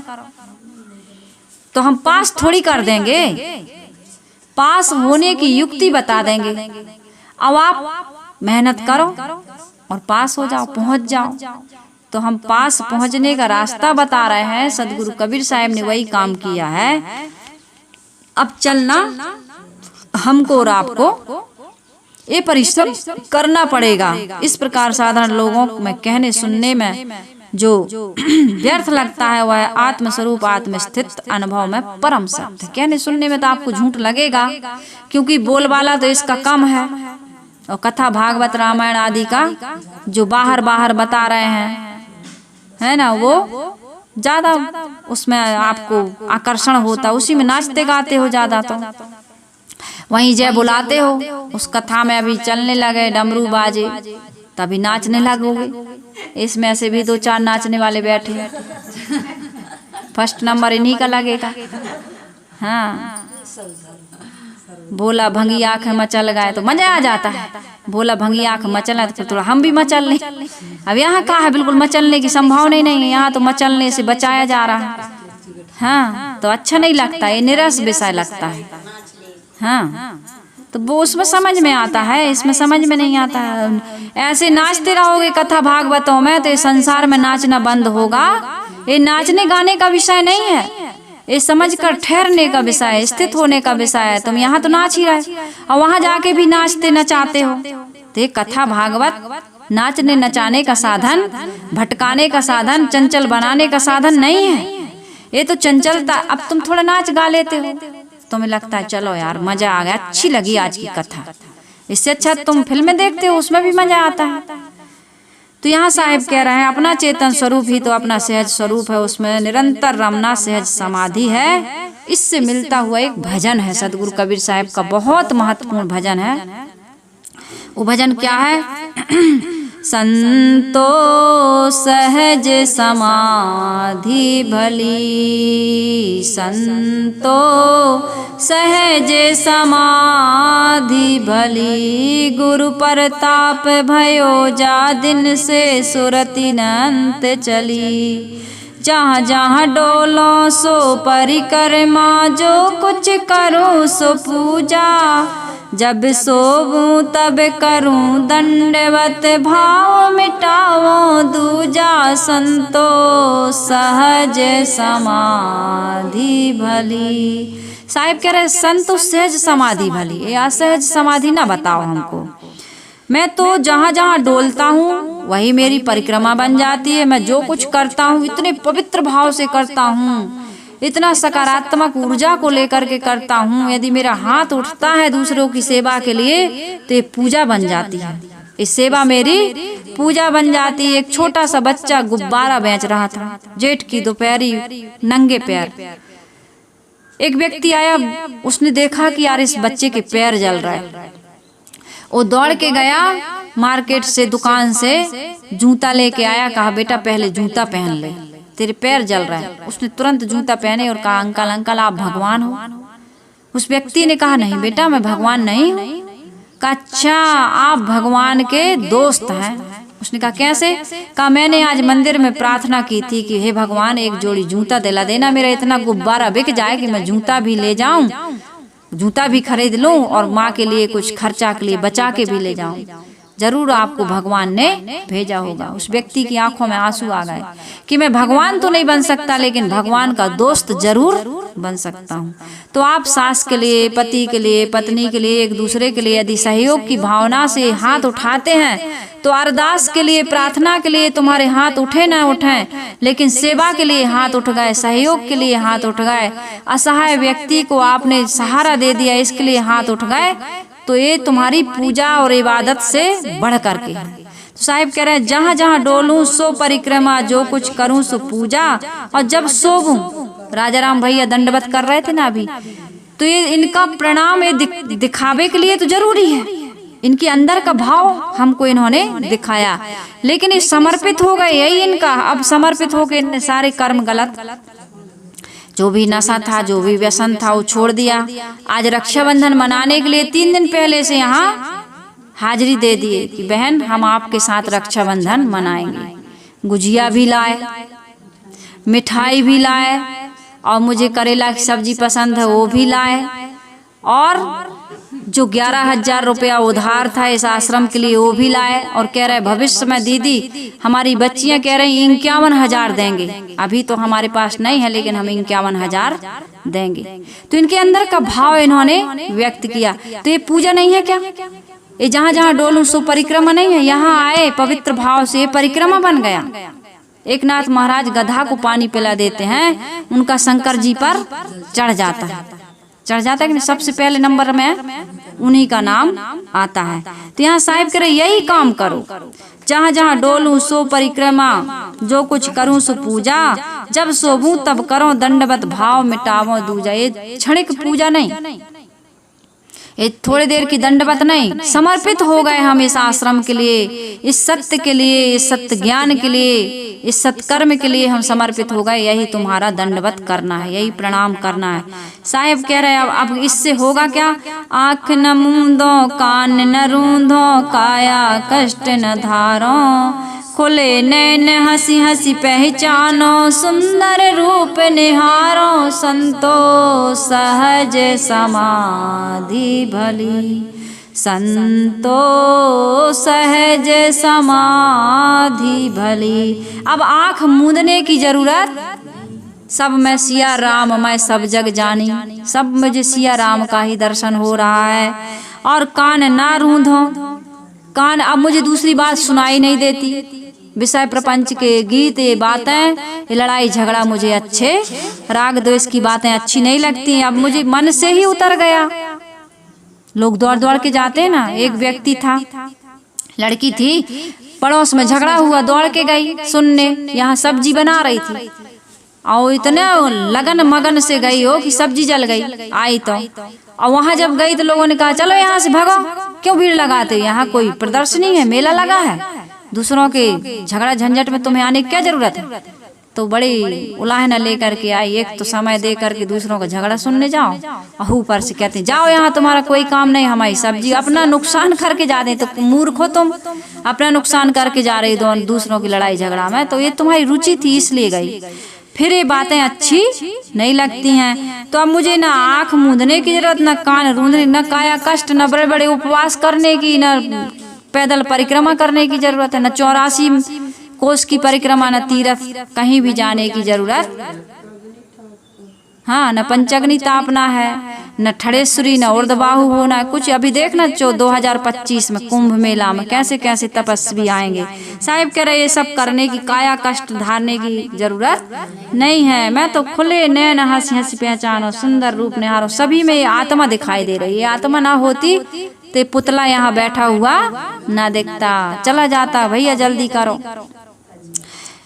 तो हम पास थोड़ी कर देंगे। पास होने की युक्ति बता देंगे, अब आप मेहनत करो और पास हो जाओ, पहुंच जाओ। तो हम पास पहुंचने का रास्ता बता रहे हैं। सदगुरु कबीर साहब ने वही काम किया है। अब चलना हमको और आपको ये परिश्रम करना पड़ेगा। इस प्रकार साधारण लोगों में कहने सुनने में जो व्यर्थ लगता है वह आत्मस्वरूप आत्मस्थित अनुभव में परम सत्य। कहने सुनने में तो आपको झूठ लगेगा, क्योंकि बोलबाला तो इसका कम है, और कथा भागवत रामायण आदि का जो बाहर बाहर बता रहे हैं है ना, वो ज्यादा उसमें आपको आकर्षण होता, उसी में नाचते गाते हो ज्यादा। तो वहीं जय बुलाते हो, उस कथा में अभी चलने लगे डमरू बाजे तभी नाचने लगोगे। इसमें से भी 2-4 नाचने वाले बैठे, फर्स्ट नंबर इन्हीं का लगेगा। हाँ भोला भंगी आँख मचल गए तो मजा आ जाता है। भोला भंगी आँख मचल है तो फिर थोड़ा हम भी मचल लें। अब यहाँ कहाँ है, बिल्कुल मचलने की संभावना ही नहीं है, यहाँ तो मचलने से बचाया जा रहा है। हाँ, तो अच्छा नहीं लगता, ये निरस विषय लगता है। हाँ, तो वो उसमें समझ में आता है, इसमें समझ में नहीं आता है। ऐसे नाचते रहोगे कथा भागवतों में तो ये संसार में नाचना बंद होगा। ये नाचने गाने का विषय नहीं है, ये समझ कर ठहरने का विषय है, स्थित होने का विषय है। तुम यहाँ तो नाच ही रहे और वहां जाके भी नाचते नचाते हो। तो ये कथा भागवत नाचने नचाने का साधन, भटकाने का साधन, चंचल बनाने का साधन नहीं है। ये तो चंचलता, अब तुम थोड़ा नाच गा लेते हो, तुम्हें लगता है चलो यार मजा आ गया, अच्छी लगी आज की कथा। इससे अच्छा तुम फिल्में देखते हो, उसमें भी मजा आता है। तो यहाँ साहिब कह रहे हैं अपना चेतन स्वरूप ही तो अपना सहज स्वरूप है, उसमें निरंतर रमना सहज समाधि है। इससे मिलता हुआ एक भजन है, सदगुरु कबीर साहिब का बहुत महत्वपूर्ण भजन है। वो भजन क्या है? संतो सहज समाधि भली, संतो सहज समाधि भली, गुरु प्रताप भयो जा दिन से सुरति नंत चली। जहाँ जहाँ डोलो सो परिक्रमा, जो कुछ करूँ सो पूजा, जब सोऊं तब करूं दंडवत, भाव मिटाओ दूजा, संतो सहज समाधि भली। साहिब कह रहे संतो सहज समाधि भली, ये असहज समाधि ना बताओ हमको। मैं तो जहाँ जहाँ डोलता हूँ वही मेरी परिक्रमा बन जाती है। मैं जो कुछ करता हूँ इतने पवित्र भाव से करता हूँ, इतना सकारात्मक ऊर्जा को लेकर के करता हूँ। यदि मेरा हाथ उठता है दूसरों की सेवा के लिए तो ये पूजा बन जाती है, इस सेवा मेरी पूजा बन जाती है। एक छोटा सा बच्चा गुब्बारा बेच रहा था, जेठ की दोपहरी, नंगे पैर। एक व्यक्ति आया, उसने देखा कि यार इस बच्चे के पैर जल रहा है। वो दौड़ के गया मार्केट से, दुकान से जूता लेके आया, कहा बेटा पहले जूता पहन ले, तेरे पैर जल रहा है। उसने तुरंत जूता पहने और कहा अंकल अंकल आप भगवान हो? उस व्यक्ति ने कहा नहीं बेटा मैं भगवान नहीं हूँ। कहा अच्छा आप भगवान के दोस्त हैं। उसने कहा कैसे? कहा मैंने आज मंदिर में प्रार्थना की थी कि हे भगवान एक जोड़ी जूता दिला देना, मेरा इतना गुब्बारा बिक जाए कि मैं जूता भी ले जाऊं, जूता भी खरीद लूं और माँ के लिए कुछ खर्चा के लिए बचा के भी ले जाऊं। जरूर आपको भगवान ने भेजा होगा। उस व्यक्ति की आंखों में आंसू आ गए कि मैं भगवान तो नहीं बन सकता लेकिन भगवान का दोस्त जरूर बन सकता हूँ। तो आप सास के लिए, पति के लिए, पत्नी के लिए, एक दूसरे के लिए यदि सहयोग की भावना से हाथ उठाते हैं तो अरदास के लिए, प्रार्थना के लिए तुम्हारे हाथ उठे ना उठे, लेकिन सेवा के लिए हाथ उठ गए, सहयोग के लिए हाथ उठ गए, असहाय व्यक्ति को आपने सहारा दे दिया इसके लिए हाथ उठ गए, तो ये तुम्हारी पूजा और इबादत से बढ़ करके। तो साहिब कह रहे हैं जहाँ जहाँ डोलूं सो परिक्रमा, जो कुछ करूं सो पूजा, और जब सोऊं, राजा राम भैया दंडवत कर रहे थे ना अभी, तो ये इनका प्रणाम ये दिखावे के लिए तो जरूरी है, इनके अंदर का भाव हमको इन्होंने दिखाया, लेकिन ये समर्पित हो गए, यही इनका। अब समर्पित हो गए, इनने सारे कर्म गलत, जो भी नशा था, जो भी व्यसन था वो छोड़ दिया। आज रक्षाबंधन मनाने के लिए 3 दिन पहले से यहाँ हाजिरी दे दिए कि बहन हम आपके साथ रक्षाबंधन मनाएंगे। गुजिया भी लाए, मिठाई भी लाए, और मुझे करेला की सब्जी पसंद है वो भी लाए, और जो 11,000 रुपया उधार था इस आश्रम के लिए वो भी लाए, और कह रहे भविष्य में दीदी हमारी बच्चियां कह रही 51,000 देंगे, अभी तो हमारे पास नहीं है लेकिन हम 51,000 देंगे। तो इनके अंदर का भाव इन्होंने व्यक्त किया। तो ये पूजा नहीं है क्या? ये जहाँ जहाँ डोलूं सो परिक्रमा नहीं है? यहाँ आए पवित्र भाव से परिक्रमा बन गया। एक नाथ महाराज गधा को पानी पिला देते हैं, उनका शंकर जी पर चढ़ जाता है, चढ़ जाता है कि सबसे पहले नंबर में उन्हीं का नाम आता है। तो यहाँ साहिब कह रहे यही काम करो, जहाँ जहाँ डोलूं सो परिक्रमा, जो कुछ करूँ सो पूजा, जब सोऊं तब करो दंडवत, भाव मिटावो दूजा। ये क्षणिक पूजा नहीं, ये थोड़ी देर की दंडवत नहीं, समर्पित हो गए हम इस आश्रम के लिए, इस सत्य के लिए, इस सत्य ज्ञान के लिए, इस सत्कर्म के लिए हम समर्पित हो गए। यही तुम्हारा दंडवत करना है, यही प्रणाम करना है। साहेब कह रहे हैं अब इससे होगा क्या? आँख न मूंदो, कान न रूंदो, काया कष्ट न धारो, खुले नैन हंसी हंसी पहचानो, सुंदर रूप निहारो, संतो सहज समाधि भली, संतो सहज समाधि भली। अब आँख मूंदने की जरूरत, सब मैं सिया राम मैं सब जग जानी, सब मुझे सिया राम का ही दर्शन हो रहा है। और कान ना रूंधो, कान अब मुझे दूसरी बात सुनाई नहीं देती, विषय प्रपंच के गीत, ये बातें, ये लड़ाई झगड़ा मुझे अच्छे, राग द्वेष की बातें अच्छी नहीं लगती। अब मुझे मन से ही उतर गया। लोग दौड़ दौड़ के जाते हैं ना, एक व्यक्ति था, लड़की थी, पड़ोस में झगड़ा हुआ, दौड़ के गई सुनने, यहाँ सब्जी बना रही थी और इतने लगन मगन से गई हो कि सब्जी जल गई। आई तो और वहां जब गई तो लोगों ने कहा चलो यहाँ से भागो, क्यों भीड़ लगाते, यहाँ कोई प्रदर्शनी है, मेला लगा है, दूसरों के झगड़ा झंझट में तुम्हें आने की क्या जरूरत है। तो बड़ी उलाहना लेकर के आई, एक तो समय दे करके दूसरों का झगड़ा सुनने जाओ, और ऊपर से कहते जाओ यहाँ तुम्हारा कोई काम नहीं, हमारी सब्जी, अपना नुकसान करके जा रहे, तो मूर्ख हो तुम, अपना नुकसान करके जा रहे हो दूसरों की लड़ाई झगड़ा में। तो ये तुम्हारी रुचि थी इसलिए गई, फिर ये बातें अच्छी नहीं लगती हैं। तो अब मुझे ना आंख मूंदने की जरूरत, न कान रूंधने, न काया कष्ट, न बड़े बड़े उपवास करने की, न पैदल परिक्रमा करने की जरूरत है, न 84 कोस की परिक्रमा, न तीर्थ कहीं भी जाने की जरूरत, हाँ, न पंचग्नि तापना है, न ठड़ेश्वरी, न उर्धबाहु होना है कुछ। अभी देखना 2025 में कुंभ मेला में कैसे कैसे तपस्वी आएंगे। साहिब कह रहे ये सब करने की, काया कष्ट धारने की जरूरत नहीं है। मैं तो खुले नैन हंसी हंसी पहचानो, सुंदर रूप निहारो, सभी में ये आत्मा दिखाई दे रही है। आत्मा ना होती तो पुतला यहाँ बैठा हुआ ना दिखता, चला जाता, भैया जल्दी करो,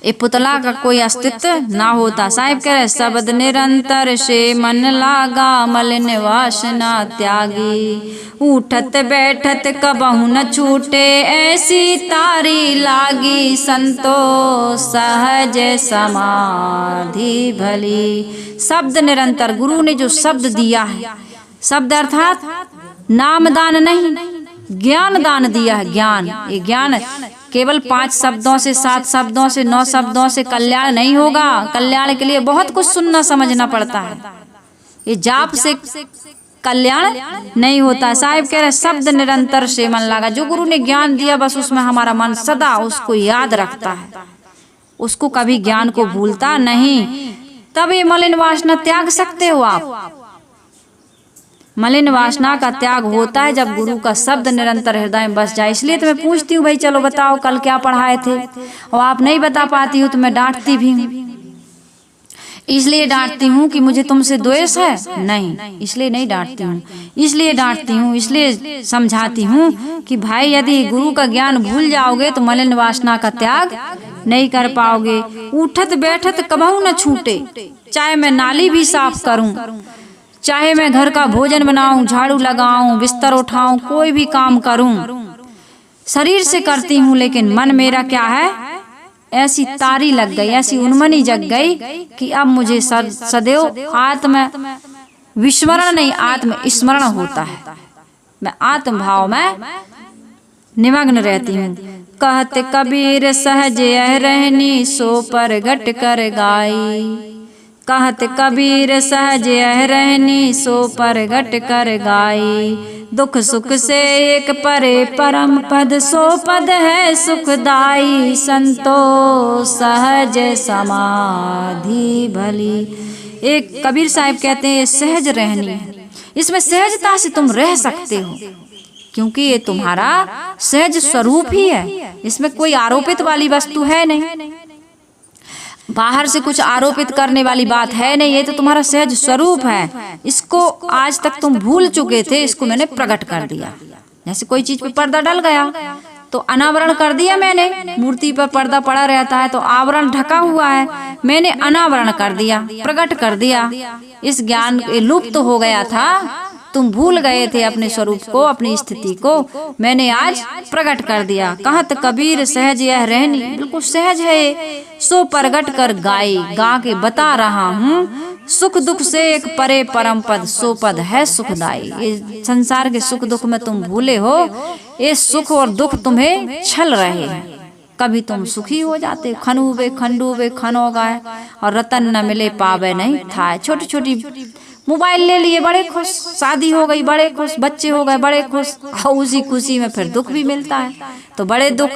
ये पुतला का कोई अस्तित्व ना होता। साहिब कह रहे शब्द निरंतर से मन लागा, मलिन वासना त्यागी, उठत बैठत कबहु न छूटे, ऐसी तारी लागी, संतो सहज समाधि भली। शब्द निरंतर, गुरु ने जो शब्द दिया है, शब्द अर्थात नाम दान नहीं, ज्ञान दान दिया है। ज्ञान, ये ज्ञान केवल 5 शब्दों से, 7 शब्दों से, 9 शब्दों से कल्याण नहीं होगा। कल्याण के लिए बहुत कुछ सुनना समझना पड़ता है, ये जाप से कल्याण नहीं होता। साहिब कह रहे शब्द निरंतर से मन लगा, जो गुरु ने ज्ञान दिया बस उसमें हमारा मन सदा उसको याद रखता है, उसको कभी ज्ञान को भूलता नहीं। तब ये मलिन वासना त्याग सकते हो आप। मलिन वासना का त्याग होता है जब गुरु का शब्द निरंतर हृदय में बस जाए। इसलिए तो मैं पूछती हूँ भाई चलो बताओ कल क्या पढ़ाए थे, और आप नहीं बता पाती हो तो मैं डांटती भी हूँ। इसलिए डांटती हूँ कि मुझे तुमसे द्वेष है नहीं, इसलिए नहीं डांटती हूँ, इसलिए डांटती हूँ, इसलिए समझाती हूँ कि भाई यदि गुरु का ज्ञान भूल जाओगे तो मलिन वासना का त्याग नहीं कर पाओगे। उठत बैठत कबहू न छूटे, चाहे मैं नाली भी साफ करूँ, चाहे मैं घर का भोजन बनाऊं, झाड़ू लगाऊं, बिस्तर उठाऊं, कोई भी काम करूं, शरीर से करती हूं, लेकिन मन मेरा क्या है, ऐसी तारी लग गई, ऐसी उन्मनी जग गई कि अब मुझे सदैव आत्म विस्मरण नहीं, आत्म स्मरण होता है। मैं आत्म भाव में निमग्न रहती हूँ। कहते कबीर सहज यह रहनी, सो पर घट कर गाई। कहत कबीर सहज यह रहनी, सो पर घट कर गाई। दुख सुख से एक परे परम पद, सो पद है सुखदाई। संतो सहज समाधि भली। एक कबीर साहिब कहते हैं सहज रहनी है, इसमें सहजता से तुम रह सकते हो, क्योंकि ये तुम्हारा सहज स्वरूप ही है, इसमें कोई आरोपित वाली वस्तु है नहीं, बाहर से कुछ आरोपित करने वाली बात है नहीं, ये तो तुम्हारा सहज स्वरूप है। इसको आज तक तुम भूल चुके थे, इसको मैंने प्रकट कर दिया। जैसे कोई चीज पे पर्दा डल गया तो अनावरण कर दिया मैंने, मूर्ति पर पर्दा पड़ा रहता है तो आवरण ढका हुआ है, मैंने अनावरण कर दिया, प्रकट कर दिया। इस ज्ञान लुप्त हो गया था तुम भूल गए थे अपने स्वरूप को, अपनी स्थिति को, मैंने आज प्रकट कर दिया। कहत कबीर सहज यह रहनी, बिल्कुल सहज है, सो प्रगट कर गाई, गा के बता रहा हूँ। सुख दुख से एक परे परम पद, सो पद है सुखदाई। ये संसार के सुख दुख में तुम भूले हो, ये सुख और दुख तुम्हें छल रहे हैं। कभी तुम सुखी हो जाते, खनूबे खंडूबे खनो गाय, और रतन न मिले पावे नहीं था। छोटी छोटी मोबाइल ले लिए बड़े खुश, शादी हो गई बड़े खुश, बच्चे हो गए बड़े खुश, और उसी खुशी में फिर दुख भी मिलता है तो बड़े दुख।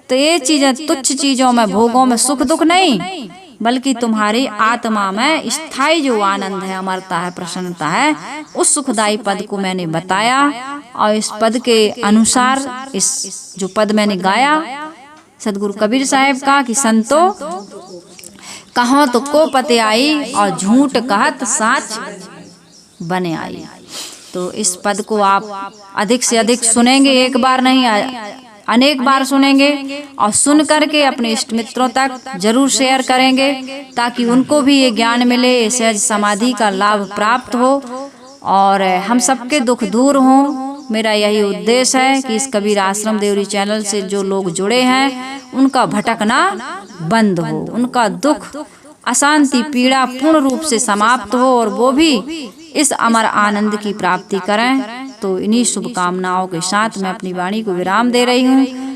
तो ये चीजें तुच्छ चीजों में, भोगों में सुख दुख नहीं, बल्कि तुम्हारी आत्मा में स्थायी जो आनंद है, अमरता है, प्रसन्नता है, उस सुखदायी पद को मैंने बताया। और इस पद के अनुसार इस जो पद मैंने गाया, सदगुरु कबीर साहब का कि संतो कहो तो को पते आई, और झूठ कहत साच बने आई। तो इस पद को आप अधिक से अधिक सुनेंगे, एक बार नहीं अनेक बार सुनेंगे, और सुन करके अपने इष्ट मित्रों तक जरूर शेयर करेंगे, ताकि उनको भी ये ज्ञान मिले, सहज समाधि का लाभ प्राप्त हो और हम सबके दुख दूर हों। मेरा यही उद्देश्य है कि इस कबीर आश्रम देवरी चैनल से जो लोग जुड़े हैं उनका भटकना बंद हो, उनका दुख अशांति पीड़ा पूर्ण रूप से समाप्त हो, और वो भी इस अमर आनंद की प्राप्ति करें। तो इन्हीं शुभकामनाओं के साथ मैं अपनी वाणी को विराम दे रही हूँ।